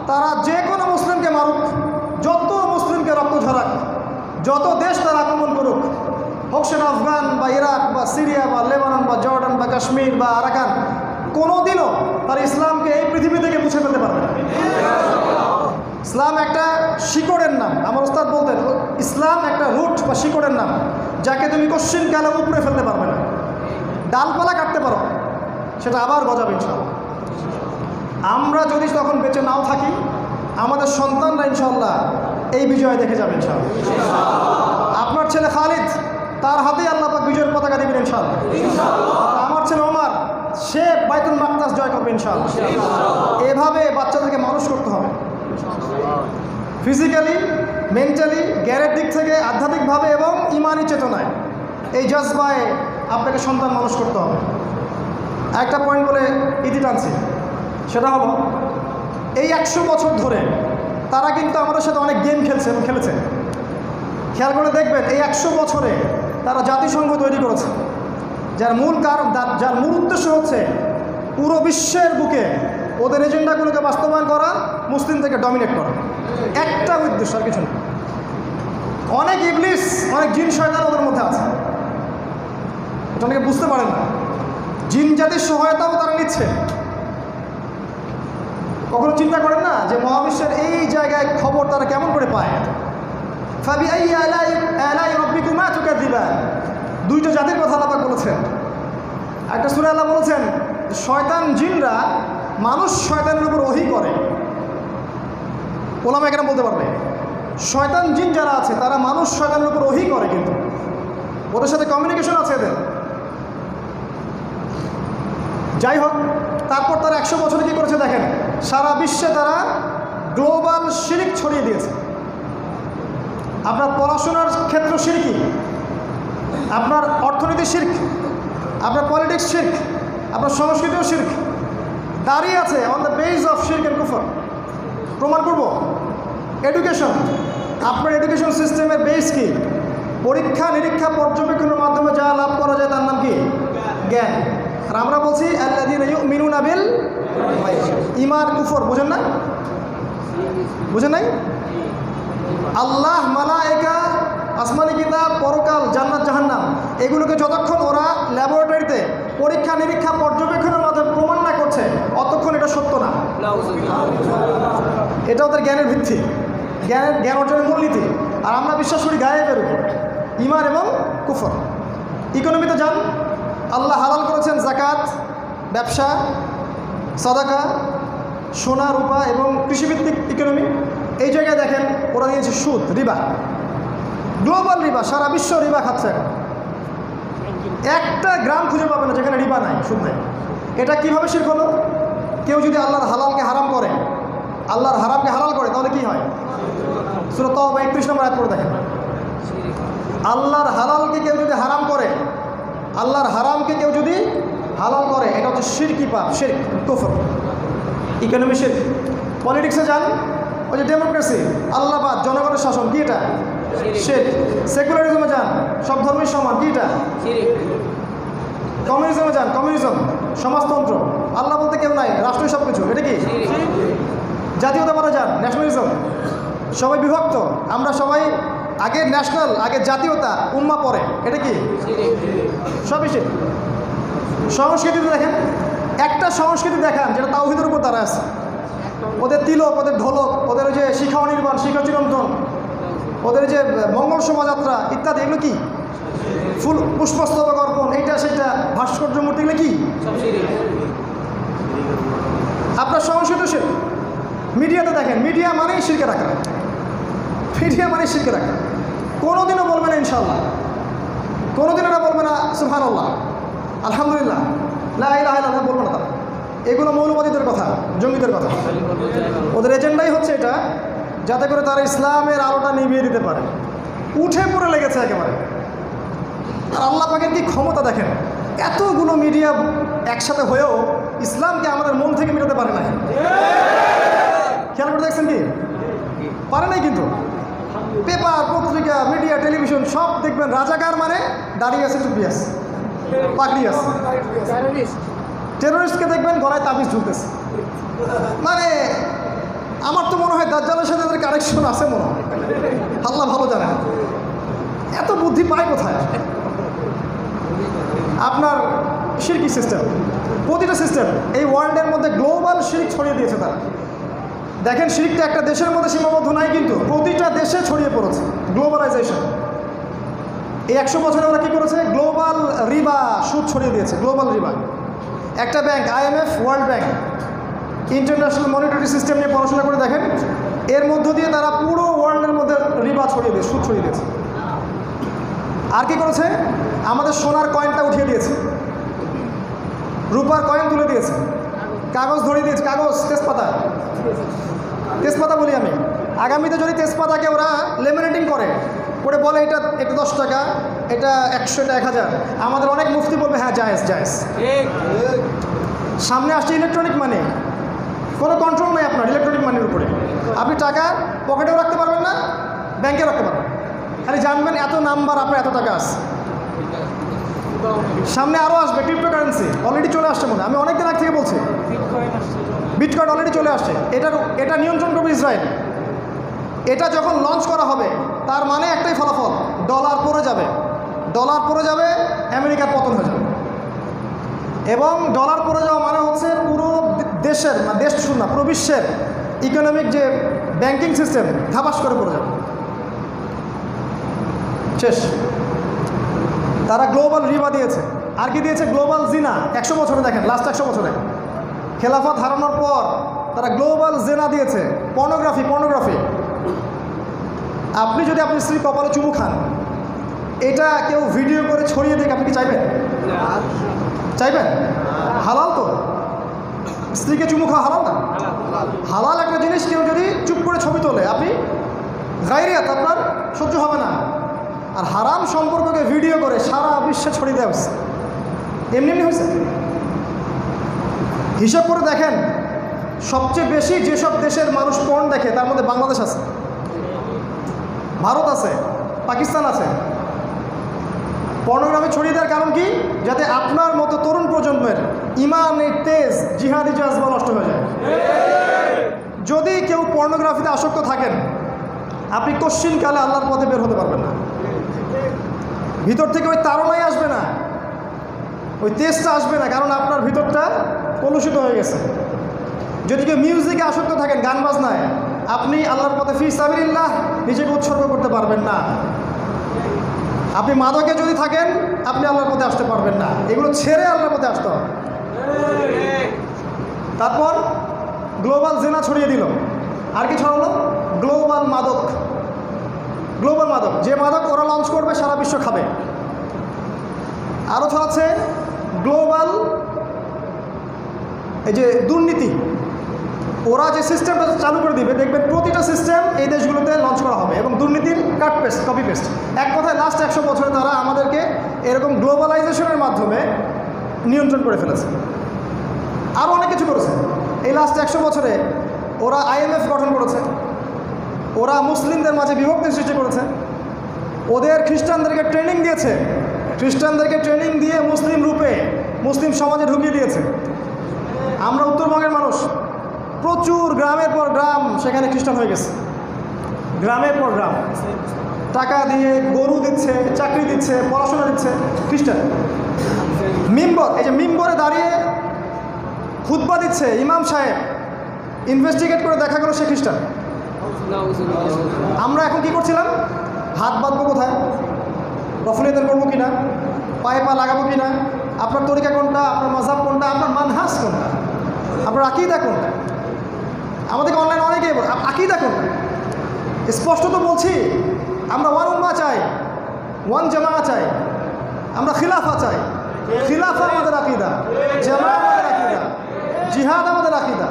তারা যে কোনো মুসলিমকে মারুক, যত মুসলিমকে রক্ত ঝরাক, যত দেশ তারা আক্রমণ করুক, হোক সেটা আফগান বা ইরাক বা সিরিয়া বা লেবানন বা জর্ডান বা কাশ্মীর বা আরাকান, কোনোদিনও তারা ইসলামকে এই পৃথিবী থেকে মুছে ফেলতে পারবে না। ইসলাম একটা শিকড়ের নাম। আমার ওস্তাদ বলতেন, ইসলাম একটা রুট বা শিকড়ের নাম, যাকে তুমি কোশ্চিনকালে উপরে ফেলতে পারবে না। ডালপালা কাটতে পারো, সেটা আবার গজাবে ইনশাআল্লাহ। আমরা যদি তখন বেঁচে নাও থাকি, আমাদের সন্তানরা ইনশাআল্লাহ এই বিজয় দেখে যাবে ইনশাআল্লাহ। আপনার ছেলে খালিদ, তার হাতেই আল্লাহ পাক বিজয়ের পতাকা দিবেন ইনশাআল্লাহ। আমার ছেলে ওমর, সে বাইতুল মাকদাস জয় করবে ইনশাআল্লাহ। এভাবে বাচ্চাদেরকে মানুষ করতে হবে, ফিজিক্যালি, মেন্টালি, জ্ঞানের দিক থেকে, আধ্যাত্মিকভাবে এবং ইমানি চেতনায়, এই জজবায় আপনাকে সন্তান মানুষ করতে হবে। একটা পয়েন্ট বলে ইতি টানছি, সেটা হলো এই 100 বছর ধরে তারা কিন্তু আমাদের সাথে অনেক গেম খেলেছে। খেয়াল করে দেখবেন, এই 100 বছরে তারা জাতিসংঘ তৈরি করেছে, যার মূল কারণ, যার মূল উদ্দেশ্য হচ্ছে পুরো বিশ্বের বুকে ওদের এজেন্ডাগুলোকে বাস্তবায়ন করা, মুসলিম থেকে ডমিনেট করা। একটা উদ্দেশ্য, আর কিছু না। অনেক ইবলিস, অনেক জিন শয়তান ওদের মধ্যে আছে, এটা অনেকে বুঝতে পারেন না। জিন জাতির সহায়তাও তারা নিচ্ছে। কখনো চিন্তা করেন না যে মহাবিশ্বের এই জায়গায় খবর তারা কেমন করে পায়? দুইটা জাতির কথা আল্লাহ পাক বলেছেন। একটা সূরা আল্লাহ বলেছেন, শয়তান জিনরা মানুষ শয়তানের উপর ওহী করে। ওলামা কেন বলতে পারবে, শয়তান জিন যারা আছে তারা মানুষ শয়তানের উপর ওহী করে, কিন্তু ওদের সাথে কমিউনিকেশন আছে এদের। যাই হোক, তারপর তারা 100 বছরে কী করেছে দেখেন, সারা বিশ্বে তারা গ্লোবাল শিরক ছড়িয়ে দিয়েছে। আপনার পড়াশোনার ক্ষেত্র শিরকি, আপনার অর্থনীতি শিরক, আপনার পলিটিক্স শিরক, আপনার সংস্কৃতিও শিরক। দাঁড়িয়ে আছে অন দ্য বেস অফ শিরক এন্ড কুফর। প্রমাণ করব। এডুকেশন, আপনার এডুকেশন সিস্টেমের বেস কি? পরীক্ষা নিরীক্ষা পর্যবেক্ষণের মাধ্যমে যা লাভ করা যায় তার নাম কি? জ্ঞান। আর আমরা বলছি আল্লাযীনা ইউমিনুনা বিল ঈমান কুফর। বোঝেন না? বুঝেন নাই? আল্লাহ, মালায়েকা, আসমানি কিতাব, পরকাল, জান্নাত, জাহান্নাম, এগুলোকে যতক্ষণ ওরা ল্যাবরেটরিতে পরীক্ষা নিরীক্ষা পর্যবেক্ষণের মাধ্যমে প্রমাণ না করছে, অতক্ষণ এটা সত্য না। এটা ওদের জ্ঞানের ভিত্তি, জ্ঞান অর্জনের মূলনীতি। আর আমরা বিশ্বাস করি গায়েবের উপর, ঈমান এবং কুফর। ইকোনমিতে যান, আল্লাহ হালাল করেছেন যাকাত, ব্যবসা, সাদাকা, সোনা রূপা এবং কৃষিভিত্তিক ইকোনমি। এই জায়গায় দেখেন ওরা দিয়েছে সুদ, রিবা, গ্লোবাল রিবা, সারা বিশ্ব রিবা খাচ্ছে। একটা গ্রাম খুঁজে পাবে না যেখানে রিবা নাই, সুদ নাই। এটা কিভাবে শিরক হলো? কেউ যদি আল্লাহর হালালকে হারাম করে, আল্লাহর হারামকে হালাল করে, তাহলে কি হয়? সূরা তাওবা 31 নম্বর আয়াত পড়ে দেখেন। আল্লাহর হালালকে কেউ যদি হারাম করে, আল্লাহর হারামকে কেউ যদি হালাল করে, এটা হচ্ছে শিরকি পাপ, শিরক, কুফর, ইকোনমি শিরক। পলিটিক্সে যান, ওই যে ডেমোক্রেসি, আল্লাহবাদ, জনগণের শাসন, কি এটা? শিরক। সেকুলারিজমে যান, সব ধর্মের সমান, কি এটা? কমিউনিজমে যান, কমিউনিজম, সমাজতন্ত্র, আল্লাহ বলতে কেউ নাই, রাষ্ট্রই সব কিছু, এটা কি? জাতীয়তাবাদে যান, ন্যাশনালিজম, সবাই বিভক্ত, আমরা সবাই আগে ন্যাশনাল, আগে জাতীয়তা, উম্মা পরে, এটা কি? সবই শিরক। সংস্কৃতিতে দেখেন, একটা সংস্কৃতি দেখান যেটা তাওহীদের উপর দাঁড়ায় আছে। ওদের তিলক, ওদের ঢোলক, ওদের যে শিখা অনির্বাণ, শিখা চিরন্তন, ওদের যে মঙ্গল শোভাযাত্রা ইত্যাদি, এগুলো কি? ফুল পুষ্পস্তবক অর্পণ, এইটা সেটা, ভাস্কর্য মূর্তি, এগুলো কি? আপনার সংস্কৃতি শিরক। মিডিয়াতে দেখেন, মিডিয়া মানেই শিরকে রাখা, মিডিয়া মানেই শিরকে রাখা। কোনোদিনও বলবে না ইনশাআল্লাহ, কোনোদিন এরা বলবে না সুবহানাল্লাহ, আলহামদুলিল্লাহ, লা ইলাহা ইল্লাল্লাহ, বলবে না তারা। এগুলো মৌলবাদীদের কথা, জঙ্গিদের কথা। ওদের এজেন্ডাই হচ্ছে এটা, যাতে করে তারা ইসলামের আলোটা নিভিয়ে দিতে পারে। উঠে পড়ে লেগেছে একেবারে। আর আল্লাহ পাকের কি ক্ষমতা দেখেন, এতগুলো মিডিয়া একসাথে হয়েও ইসলামকে আমাদের মন থেকে মেটাতে পারে না। খেয়াল করে দেখছেন কি? পারে নাই। কিন্তু পেপার, পত্রিকা, মিডিয়া, টেলিভিশন সব দেখবেন রাজাকার মানে দাঁড়িয়ে আছে, টুপি আছে, পাগড়ি আছে। টেরোরিস্টকে দেখবেন গলায় তাবিজ ঝুলতেছে। মানে আমার তো মনে হয় দাজ্জালের সাথে তাদের কানেকশন আছে মনে হয়, আল্লাহ ভালো জানে। এত বুদ্ধি পায় কোথায়? আপনার শিরকি সিস্টেম, প্রতিটা সিস্টেম এই ওয়ার্ল্ডের মধ্যে গ্লোবাল শিরক ছড়িয়ে দিয়েছে তারা। দেখেন, শিরকটা একটা দেশের মধ্যে সীমাবদ্ধ নাই, কিন্তু প্রতিটা দেশে ছড়িয়ে পড়েছে। গ্লোবালাইজেশন এই 100 বছরে ওরা কী করেছে? গ্লোবাল রিবা, সুদ ছড়িয়ে দিয়েছে। গ্লোবাল রিবা একটা bank, IMF, world bank, international monetary system নিয়ে পড়াশোনা করে দেখেন, এর মধ্য দিয়ে তারা পুরো ওয়ার্ল্ডের মধ্যে রিবা ছড়িয়ে দিয়েছে, সুদ ছড়িয়ে দিয়েছে। আর কি করেছে? আমাদের সোনার কয়েনটা উঠিয়ে দিয়েছে, রূপার কয়েন তুলে দিয়েছে, কাগজ ধরিয়ে দিয়েছে। কাগজ, তেজপাতা, তেজপাতা বলি আমি। আগামীতে যদি তেজপাতাকে ওরা লেমিনেটিং করে বলে এটা 10 টাকা, এটা 100, এটা 1000, আমাদের অনেক মুফতি বলবে হ্যাঁ জায়েজ জায়েজ। সামনে আসছে ইলেকট্রনিক মানি, কোনো কন্ট্রোল নেই আপনার ইলেকট্রনিক মানির উপরে। আপনি টাকা পকেটেও রাখতে পারবেন না, ব্যাংকে রাখতে পারবেন, খালি জানবেন এত নাম্বার আপনার এত টাকা আছে। সামনে আরও আসবে ক্রিপ্টোকারেন্সি, অলরেডি চলে আসছে মনে হয়, আমি অনেকদিন আগে থেকে বলছি। বিটকয়েন অলরেডি চলে আসছে। এটা নিয়ন্ত্রণ করবে ইসরায়েল। এটা যখন লঞ্চ করা হবে তার মানে একটাই ফলাফল, ডলার পড়ে যাবে। ডলার পড়ে যাবে, আমেরিকার পতন হয়ে যাবে। এবং ডলার পড়ে যাওয়া মানে হচ্ছে পুরো দেশের, দেশ শুধু না, পুরো বিশ্বের ইকোনমিক যে ব্যাংকিং সিস্টেম ধাপাস করে পড়ে যাবে, শেষ। তারা গ্লোবাল রিবা দিয়েছে। আর কি দিয়েছে? গ্লোবাল জিনা। 100 বছরে দেখেন, লাস্ট 100 বছরে খেলাফত হারানোর পর তারা গ্লোবাল জেনা দিয়েছে। পর্নোগ্রাফি। আপনি যদি আপনার স্ত্রী কপালে চুমু খান, এটা কেউ ভিডিও করে ছড়িয়ে দিক, আপনি কি চাইবেন? চাইবেন? হালাল তো, স্ত্রীকে চুমু খাওয়া হালাল না? হালাল একটা জিনিস কেউ যদি চুপ করে ছবি তোলে, আপনি গায়রিয়াত, আপনার সহ্য হবে না। আর হারাম সম্পর্ককে ভিডিও করে সারা বিশ্বে ছড়িয়ে দেওয়া হচ্ছে। এমনি হয়েছে। হিসাব করে দেখেন, সবচেয়ে বেশি যেসব দেশের মানুষ পর্ন দেখে তার মধ্যে বাংলাদেশ আছে, ভারত আছে, পাকিস্তান আছে। পর্নোগ্রাফি ছড়িয়ে দেওয়ার কারণ কি? যাতে আপনার মতো তরুণ প্রজন্মের ইমানের তেজ, জিহাদি জাজবা নষ্ট হয়ে যায়। যদি কেউ পর্নোগ্রাফিতে আসক্ত থাকেন, আপনি কশ্চিনকালে আল্লাহর পথে বের হতে পারবেন না। ভিতর থেকে ওই তাড়নাই আসবে না, ওই তেজটা আসবে না, কারণ আপনার ভিতরটা কলুষিত হয়ে গেছে। যদি কেউ মিউজিকে আসক্ত থাকেন, গান বাজনায়, আপনি আল্লাহর পথে ফি সাবিলিল্লাহ নিজেকে উৎসর্গ করতে পারবেন না। আপনি মাদকে যদি থাকেন, আপনি আল্লাহর পথে আসতে পারবেন না। এগুলো ছেড়ে আল্লাহর পথে আসতে হবে। তারপর গ্লোবাল জেনা ছড়িয়ে দিল। আর কি ছড়ালো? গ্লোবাল মাদক। গ্লোবাল মাদক, যে মাদক ওরা লঞ্চ করবে সারা বিশ্ব খাবে। আরও ছড়াচ্ছে গ্লোবাল এই যে দুর্নীতি। ওরা যে সিস্টেমটা চালু করে দিবে, দেখবেন প্রতিটা সিস্টেম এই দেশগুলোতে লঞ্চ করা হবে, এবং দুর্নীতির কাট পেস্ট, কপি পেস্ট। এক কথায় লাস্ট 100 বছরে তারা আমাদেরকে এরকম গ্লোবালাইজেশনের মাধ্যমে নিয়ন্ত্রণ করে ফেলেছে। আরও অনেক কিছু করেছে। এই লাস্ট 100 বছরে ওরা IMF গঠন করেছে, ওরা মুসলিমদের মাঝে বিভক্তি সৃষ্টি করেছে, ওদের খ্রিস্টানদেরকে ট্রেনিং দিয়েছে, খ্রিস্টানদেরকে ট্রেনিং দিয়ে মুসলিম রূপে মুসলিম সমাজে ঢুকিয়ে দিয়েছে। আমরা উত্তরবঙ্গের মানুষ, প্রচুর গ্রামের পর গ্রাম সেখানে খ্রিস্টান হয়ে গেছে। গ্রামের পর গ্রাম টাকা দিয়ে গরু দিচ্ছে, চাকরি দিচ্ছে, পড়াশোনা দিচ্ছে, খ্রিস্টান। মিম্বর, এই যে মিম্বরে দাঁড়িয়ে খুতবা দিচ্ছে ইমাম সাহেব, ইনভেস্টিগেট করে দেখা গেল সে খ্রিস্টান। আমরা এখন কি করছিলাম? হাত বাঁধবো কোথায়, রফলিয়াতের করবো কিনা, পায়ে পা লাগাবো কিনা, আপনার তরিকা কোনটা, আপনার মাযহাব কোনটা, আপনার মানহাজ কোনটা, আপনার আকীদা কোনটা। আমাদেরকে অনলাইনে অনেকেই বলে আকীদা কোনটা। স্পষ্ট তো বলছি, আমরা ওয়ান উম্মাহ চাই, ওয়ান জামাআহ চাই, আমরা খিলাফা চাই। খিলাফা আমাদের আকীদা, জামাআহ আমাদের আকীদা, জিহাদ আমাদের আকীদা,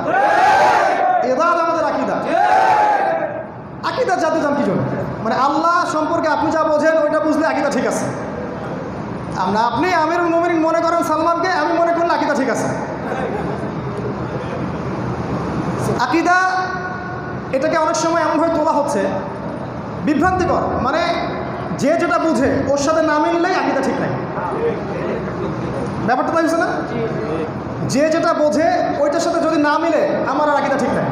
ইদাদ আমাদের আকীদা। আকীদা জানতে চান কি জন্য? মানে আল্লাহ সম্পর্কে আপনি যা বোঝেন ওইটা বুঝলে আকীদা ঠিক আছে। আপনি আমিরুল মুমিনিন মনে করেন সালমানকে, আমি মনে করলে আকীদা ঠিক আছে। আকীদা এটাকে অনেক সময় এমনভাবে তোলা হচ্ছে বিভ্রান্তিকর, মানে যে যেটা বুঝে ওর সাথে না মিললেই আকীদা ঠিক নাই। ব্যাপারটা তাই হচ্ছে না? যে যেটা বোঝে ওইটার সাথে যদি না মিলে আমার আর আকীদা ঠিক নাই।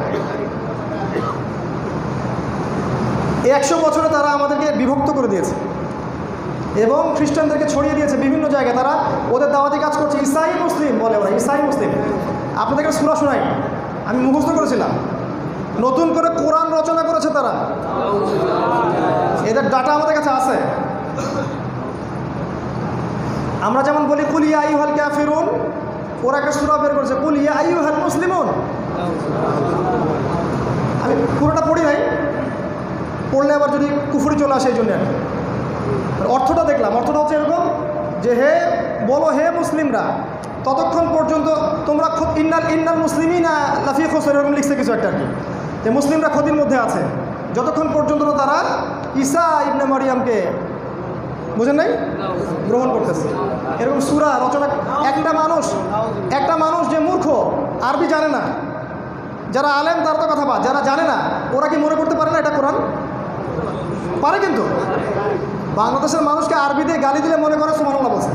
100 বছরে তারা আমাদেরকে বিভক্ত করে দিয়েছে এবং খ্রিস্টানদেরকে ছড়িয়ে দিয়েছে বিভিন্ন জায়গায়। তারা ওদের দাওয়াতি কাজ করছে, ঈসাই মুসলিম বলে ওরা, ঈসাই মুসলিম। আপনাদেরকে সূরা শোনাই, আমি মুখস্থ করেছিলাম। নতুন করে কোরআন রচনা করেছে তারা, এদের ডাটা আমাদের কাছে আছে। আমরা যেমন বলি কুল ইয়া আইয়ুহাল কাফিরুন, ওরা একটা সূরা বের করেছে কুল ইয়া আইয়ুহাল মুসলিমুন। আমি পুরোটা পড়ি নাই, পড়লে আবার যদি কুফরি চলে আসে এই জন্য অর্থটা দেখলাম। অর্থটা হচ্ছে এরকম যে হে বলো হে মুসলিমরা, ততক্ষণ পর্যন্ত তোমরা ইন্নাল মুসলিমিনা লাফি খুসর, এরকম লিখছে কিছু একটা আর কি, যে মুসলিমরা ক্ষতির মধ্যে আছে যতক্ষণ পর্যন্ত তারা ঈসা ইবনে মারিয়ামকে বুঝেন নাই গ্রহণ করতেছে। এরকম সূরা রচনা একটা মানুষ যে মূর্খ, আরবি জানে না, যারা আলেম তারা তো কথা পায়, যারা জানে না ওরা কি মনে করতে পারে না এটা কোরআন? পারে। কিন্তু বাংলাদেশের মানুষকে আরবি দিয়ে গালি দিলে মনে করে সুবহানাল্লাহ বলছে।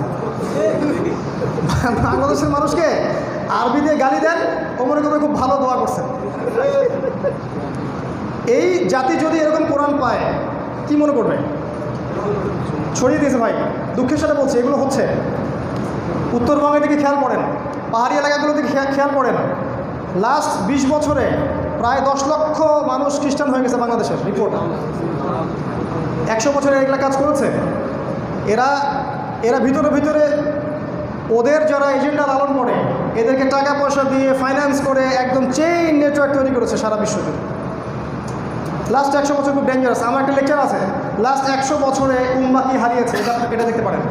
বাংলাদেশের মানুষকে আরবি দিয়ে গালি দেন, ও মনে করে খুব ভালো দোয়া করছেন। এই জাতি যদি এরকম কোরআন পায় কি মনে করবে? ছড়িয়ে দিয়েছে ভাই, দুঃখের সাথে বলছে এগুলো হচ্ছে। উত্তরবঙ্গের দিকে খেয়াল করেন, পাহাড়ি এলাকাগুলোর দিকে খেয়াল করেন, লাস্ট 20 বছরে প্রায় 10 লক্ষ মানুষ খ্রিস্টান হয়ে গেছে বাংলাদেশের রিপোর্ট। 100 বছরে এগুলা কাজ করেছে। এরা ভিতরে ওদের যারা এজেন্ডা লালন করে এদেরকে টাকা পয়সা দিয়ে ফাইন্যান্স করে একদম চেইন নেটওয়ার্ক তৈরি করেছে সারা বিশ্বজুড়ে। লাস্ট 100 বছর খুব ডেঞ্জারাস। আমার একটা লেকচার আছে লাস্ট 100 বছরে উম্মাহ কি হারিয়েছে, এটা দেখতে পারেন।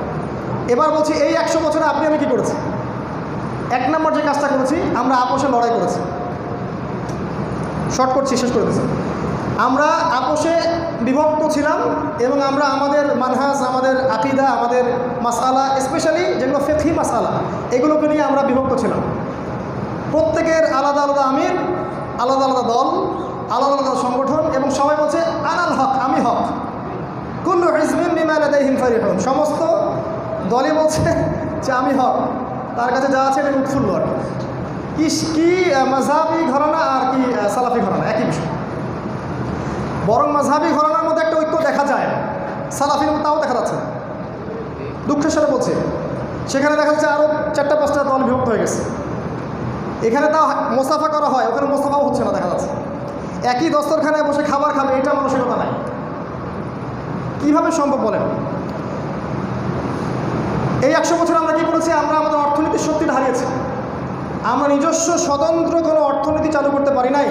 এবার বলছি এই 100 বছরে আপনি আমি কি করেছি? 1 নম্বর যে কাজটা করেছি, আমরা আপোষে লড়াই করেছি। শর্ট করছি, শেষ করে দিয়েছি। আমরা আপোষে বিভক্ত ছিলাম এবং আমরা আমাদের মানহাজ, আমাদের আকীদা, আমাদের মাসআলা, স্পেশালি যেগুলো ফিকহি মাসআলা, এগুলোকে নিয়ে আমরা বিভক্ত ছিলাম। প্রত্যেকের আলাদা আলাদা আমির, আলাদা আলাদা দল, আলাদা আলাদা সংগঠন, এবং সবাই বলছে আনাল হক, আমি হক। কুল্লু হিজবিন বিমা লাদাইহিম ফারিহুন, সমস্ত দলই বলছে যে আমি হক, তার কাছে যা আছে এটা উৎফুল্ল। আর কি মাযহাবি ঘরানা আর কি সালাফি ঘরানা একই বিষয়। বরং মাযহাবি ঘরানার মধ্যে একটা ঐক্য দেখা যায়, সালাফির মধ্যে তাও দেখা যাচ্ছে। দুঃখের সাথে বলছে সেখানে দেখা যাচ্ছে আরও 4-5টা দল বিভক্ত হয়ে গেছে। এখানে তাও মোসাফা করা হয়, ওখানে মোসাফাও হচ্ছে না দেখা যাচ্ছে। একই দস্তরখানে বসে খাবার খাবে, এটা মানসিকতা নাই। কীভাবে সম্ভব বলেন? এই 100 বছর আমরা কী করেছি? আমরা আমাদের অর্থনীতির শক্তিটা হারিয়েছি। আমরা নিজস্ব স্বতন্ত্র কোনো অর্থনীতি চালু করতে পারি নাই।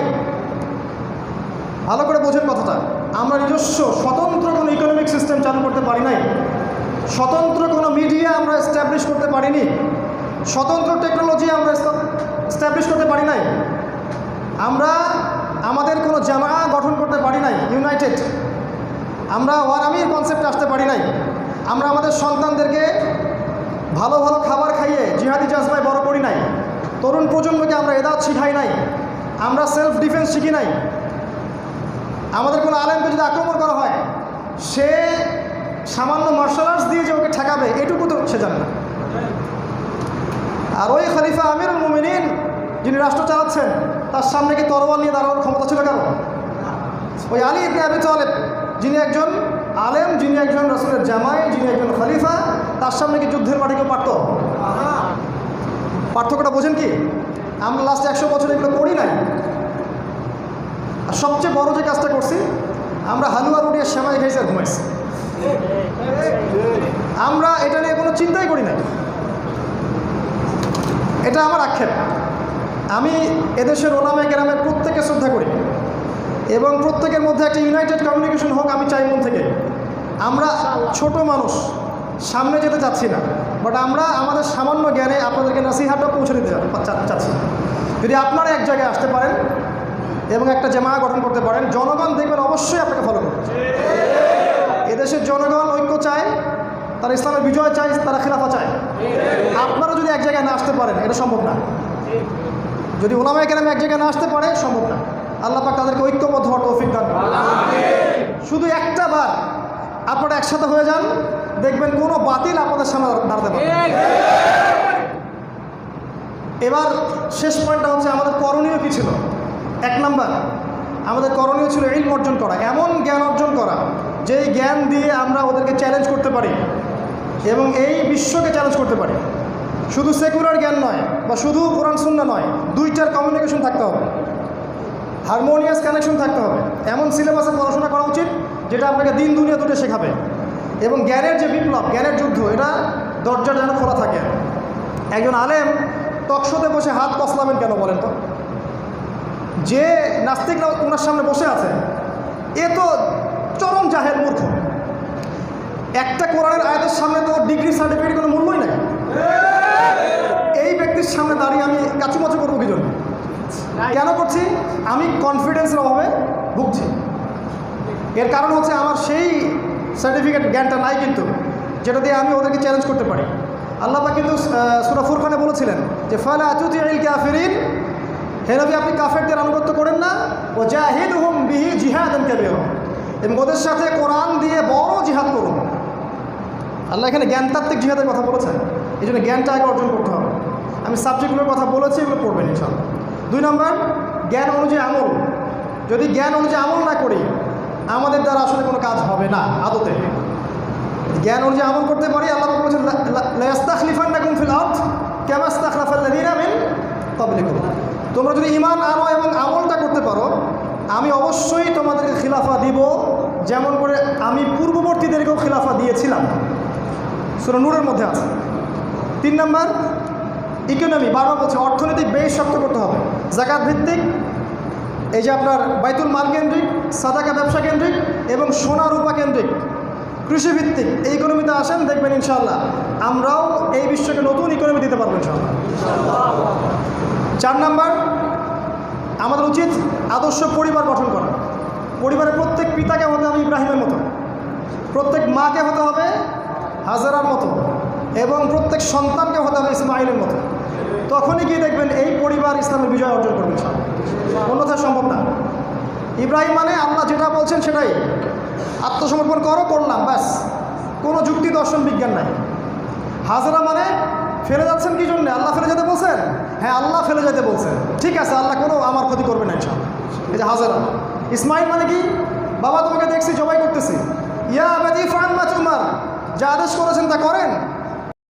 ভালো করে বোঝেন কথাটা। আমরা নিজস্ব স্বতন্ত্র কোনো ইকোনমিক সিস্টেম চালু করতে পারি নাই। স্বতন্ত্র কোনো মিডিয়া আমরা এস্টাবলিশ করতে পারিনি। স্বতন্ত্র টেকনোলজি আমরা এস্টাবলিশ করতে পারি নাই। আমরা আমাদের কোনো জামা গঠন করতে পারি নাই ইউনাইটেড। আমরা ওয়ান আমির কনসেপ্টে আসতে পারি নাই। আমরা আমাদের সন্তানদেরকে ভালো ভালো খাবার খাইয়ে জিহাদি জাজবায় বড় করি নাই। তরুণ প্রজন্মকে আমরা এদাত শিখাই নাই। আমরা সেলফ ডিফেন্স শিখি নাই। আমাদের কোনো আলেমকে যদি আক্রমণ করা হয়, সে সামান্য মার্শাল আর্টস দিয়ে যে ওকে ঠেকাবে এটুকু তো সে জানে না। আর ওই খলিফা আমিরুল মুমিনিন যিনি রাষ্ট্র চালাচ্ছেন, তার সামনে কি তরোয়াল নিয়ে দাঁড়ানোর ক্ষমতা ছিল কারো? ওই আলী ইবনে আবি তালেব, যিনি একজন আলেম, যিনি একজন রাসূলের জামাই, যিনি একজন খলিফা, তার সামনে কি যুদ্ধের মাঠে কেউ পারত? পার্থক্যটা বোঝেন কি? আমরা লাস্ট 100 বছর এগুলো করি নাই। আর সবচেয়ে বড় যে কাজটা করছি, আমরা হালুয়া রুটি আর সেমাই খাইছি আর ঘুমাইছি। আমরা এটা নিয়ে কোনো চিন্তাই করি নাই। এটা আমার আক্ষেপ। আমি এদেশের ওলামায়ে কেরামের প্রত্যেককে শ্রদ্ধা করি এবং প্রত্যেকের মধ্যে একটা ইউনাইটেড কমিউনিকেশন হোক, আমি চাই মন থেকে। আমরা ছোট মানুষ, সামনে যেতে চাচ্ছি না, বাট আমরা আমাদের সামান্য জ্ঞানে আপনাদেরকে নসিহাতটা পৌঁছে দিতে চাচ্ছি। যদি আপনারা এক জায়গায় আসতে পারেন এবং একটা জামায়া গঠন করতে পারেন, জনগণ দেখবেন অবশ্যই আপনাকে ফলো করবে। যারা ইসলামের বিজয় চায় তারা খিলাফা চায়। আপনারা যদি এক জায়গায় না আসতে পারেন এটা সম্ভব না। যদি উলামায়ে কেরাম এক জায়গায় না আসতে পারে সম্ভব না। আল্লাহ পাক তাদেরকে ঐক্যবদ্ধ হওয়ার তৌফিক দান করুন। শুধু একটা বার আপনারা একসাথে হয়ে যান, দেখবেন কোনো বাতিল আপনাদের সামনে দাঁড়াতে পারে। এবার শেষ পয়েন্টটা হচ্ছে আমাদের করণীয় কী ছিল। 1 নাম্বার আমাদের করণীয় ছিল ইলম অর্জন করা, এমন জ্ঞান অর্জন করা যেই জ্ঞান দিয়ে আমরা ওদেরকে চ্যালেঞ্জ করতে পারি এবং এই বিশ্বকে চ্যালেঞ্জ করতে পারি। শুধু সেকুলার জ্ঞান নয় বা শুধু কোরআন সুন্নাহ নয়, দুইটার কমিউনিকেশন থাকতে হবে, হারমোনিয়াস কানেকশন থাকতে হবে। এমন সিলেবাসে পড়াশোনা করা উচিত যেটা আপনাকে দিন দুনিয়া দুটো শেখাবে। এবং জ্ঞানের যে বিপ্লব, জ্ঞানের যুদ্ধ, এটা দরজা যেন খোলা থাকে। একজন আলেম টকশোতে বসে হাত কসলাবেন কেন বলেন তো? যে নাস্তিকরা ওনার সামনে বসে আছে এ তো চরম জাহেল মূর্খ। একটা কোরআনের আয়াতের সামনে তো ডিগ্রি সার্টিফিকেট কোনো মূল্যই নাই। এই ব্যক্তির সামনে দাঁড়িয়ে আমি কাচুমাচু করবো কি জন্য? কেন করছি? আমি কনফিডেন্সের অভাবে ভুগছি। এর কারণ হচ্ছে আমার সেই সার্টিফিকেট জ্ঞানটা নাই কিন্তু, যেটা দিয়ে আমি ওদেরকে চ্যালেঞ্জ করতে পারি। আল্লাহ পাক কিন্তু সূরা ফুরকানে বলেছিলেন যে ফালা তুতিল কাফিরিন, হে নবী আপনি কাফেরদের আনুগত্য করেন না, ও জাহিদহুম বিহি জিহাদান কাবীরা, এবং ওদের সাথে কোরআন দিয়ে বড় জিহাদ করুন। আল্লাহ এখানে জ্ঞানতাত্ত্বিক জিহাদের কথা বলেছেন, এই জন্য জ্ঞানটা আগে অর্জন করতে হবে। আমি সাবজেক্টগুলোর কথা বলেছি, এগুলো পড়বেন ইনশাআল্লাহ। 2 নম্বর জ্ঞান অনুযায়ী আমল। যদি জ্ঞান অনুযায়ী আমল না করি আমাদের দ্বারা আসলে কোনো কাজ হবে না। আদতে জ্ঞান অনুযায়ী আমল করতে পারি। আল্লাহ বলেছেন লা ইস্তাখলিফান্নাকুম ফিল আরদ কামা ইস্তাখলাফাল্লাযীনা মিন ক্বাবলিকুম, তোমরা যদি ঈমান আনো এবং আমলটা করতে পারো আমি অবশ্যই তোমাদেরকে খিলাফা দিব, যেমন করে আমি পূর্ববর্তীদেরকেও খিলাফা দিয়েছিলাম। সূরা নূরের মধ্যে আছে। 3 নম্বর ইকোনমি, বারবার বলছে অর্থনৈতিক বেশ শক্ত করতে হবে, যাকাত ভিত্তিক, এই যে আপনার বাইতুল মাল কেন্দ্রিক, সাদাকা ব্যবসা কেন্দ্রিক এবং সোনা রূপা কেন্দ্রিক, কৃষিভিত্তিক এই ইকোনমিতে আসেন, দেখবেন ইনশাআল্লাহ আমরাও এই বিশ্বকে নতুন ইকোনমি দিতে পারবো ইনশাআল্লাহ। 4 নম্বর আমাদের উচিত আদর্শ পরিবার গঠন করা। পরিবারের প্রত্যেক পিতাকে হতে হবে ইব্রাহিমের মতো, প্রত্যেক মাকে হতে হবে হাজারার মতো, এবং প্রত্যেক সন্তানকে হতে হবে ইসমাইলের মতো। তখনই গিয়ে দেখবেন এই পরিবার ইসলামের বিজয় অর্জন করবে, অন্যথায় সম্ভব না। ইব্রাহিম মানে আল্লাহ যেটা বলছেন সেটাই, আত্মসমর্পণ করো, করলাম, ব্যাস, কোনো যুক্তি দর্শন বিজ্ঞান নাই। হাজরা মানে ফেলে যাচ্ছেন কি জন্য? আল্লাহ ফেলে যেতে বলছেন? হ্যাঁ আল্লাহ ফেলে যেতে বলছেন, ঠিক আছে, আল্লাহ কোনো আমার ক্ষতি করবে না ইনশাআল্লাহ। এই যে হাজরা। ইসমাইল মানে কি? বাবা তোমাকে দেখছি জবাই করতেছি, ইয়া আবাতি ফাআল মা তুমার, যা আদেশ করেছেন তা করেন।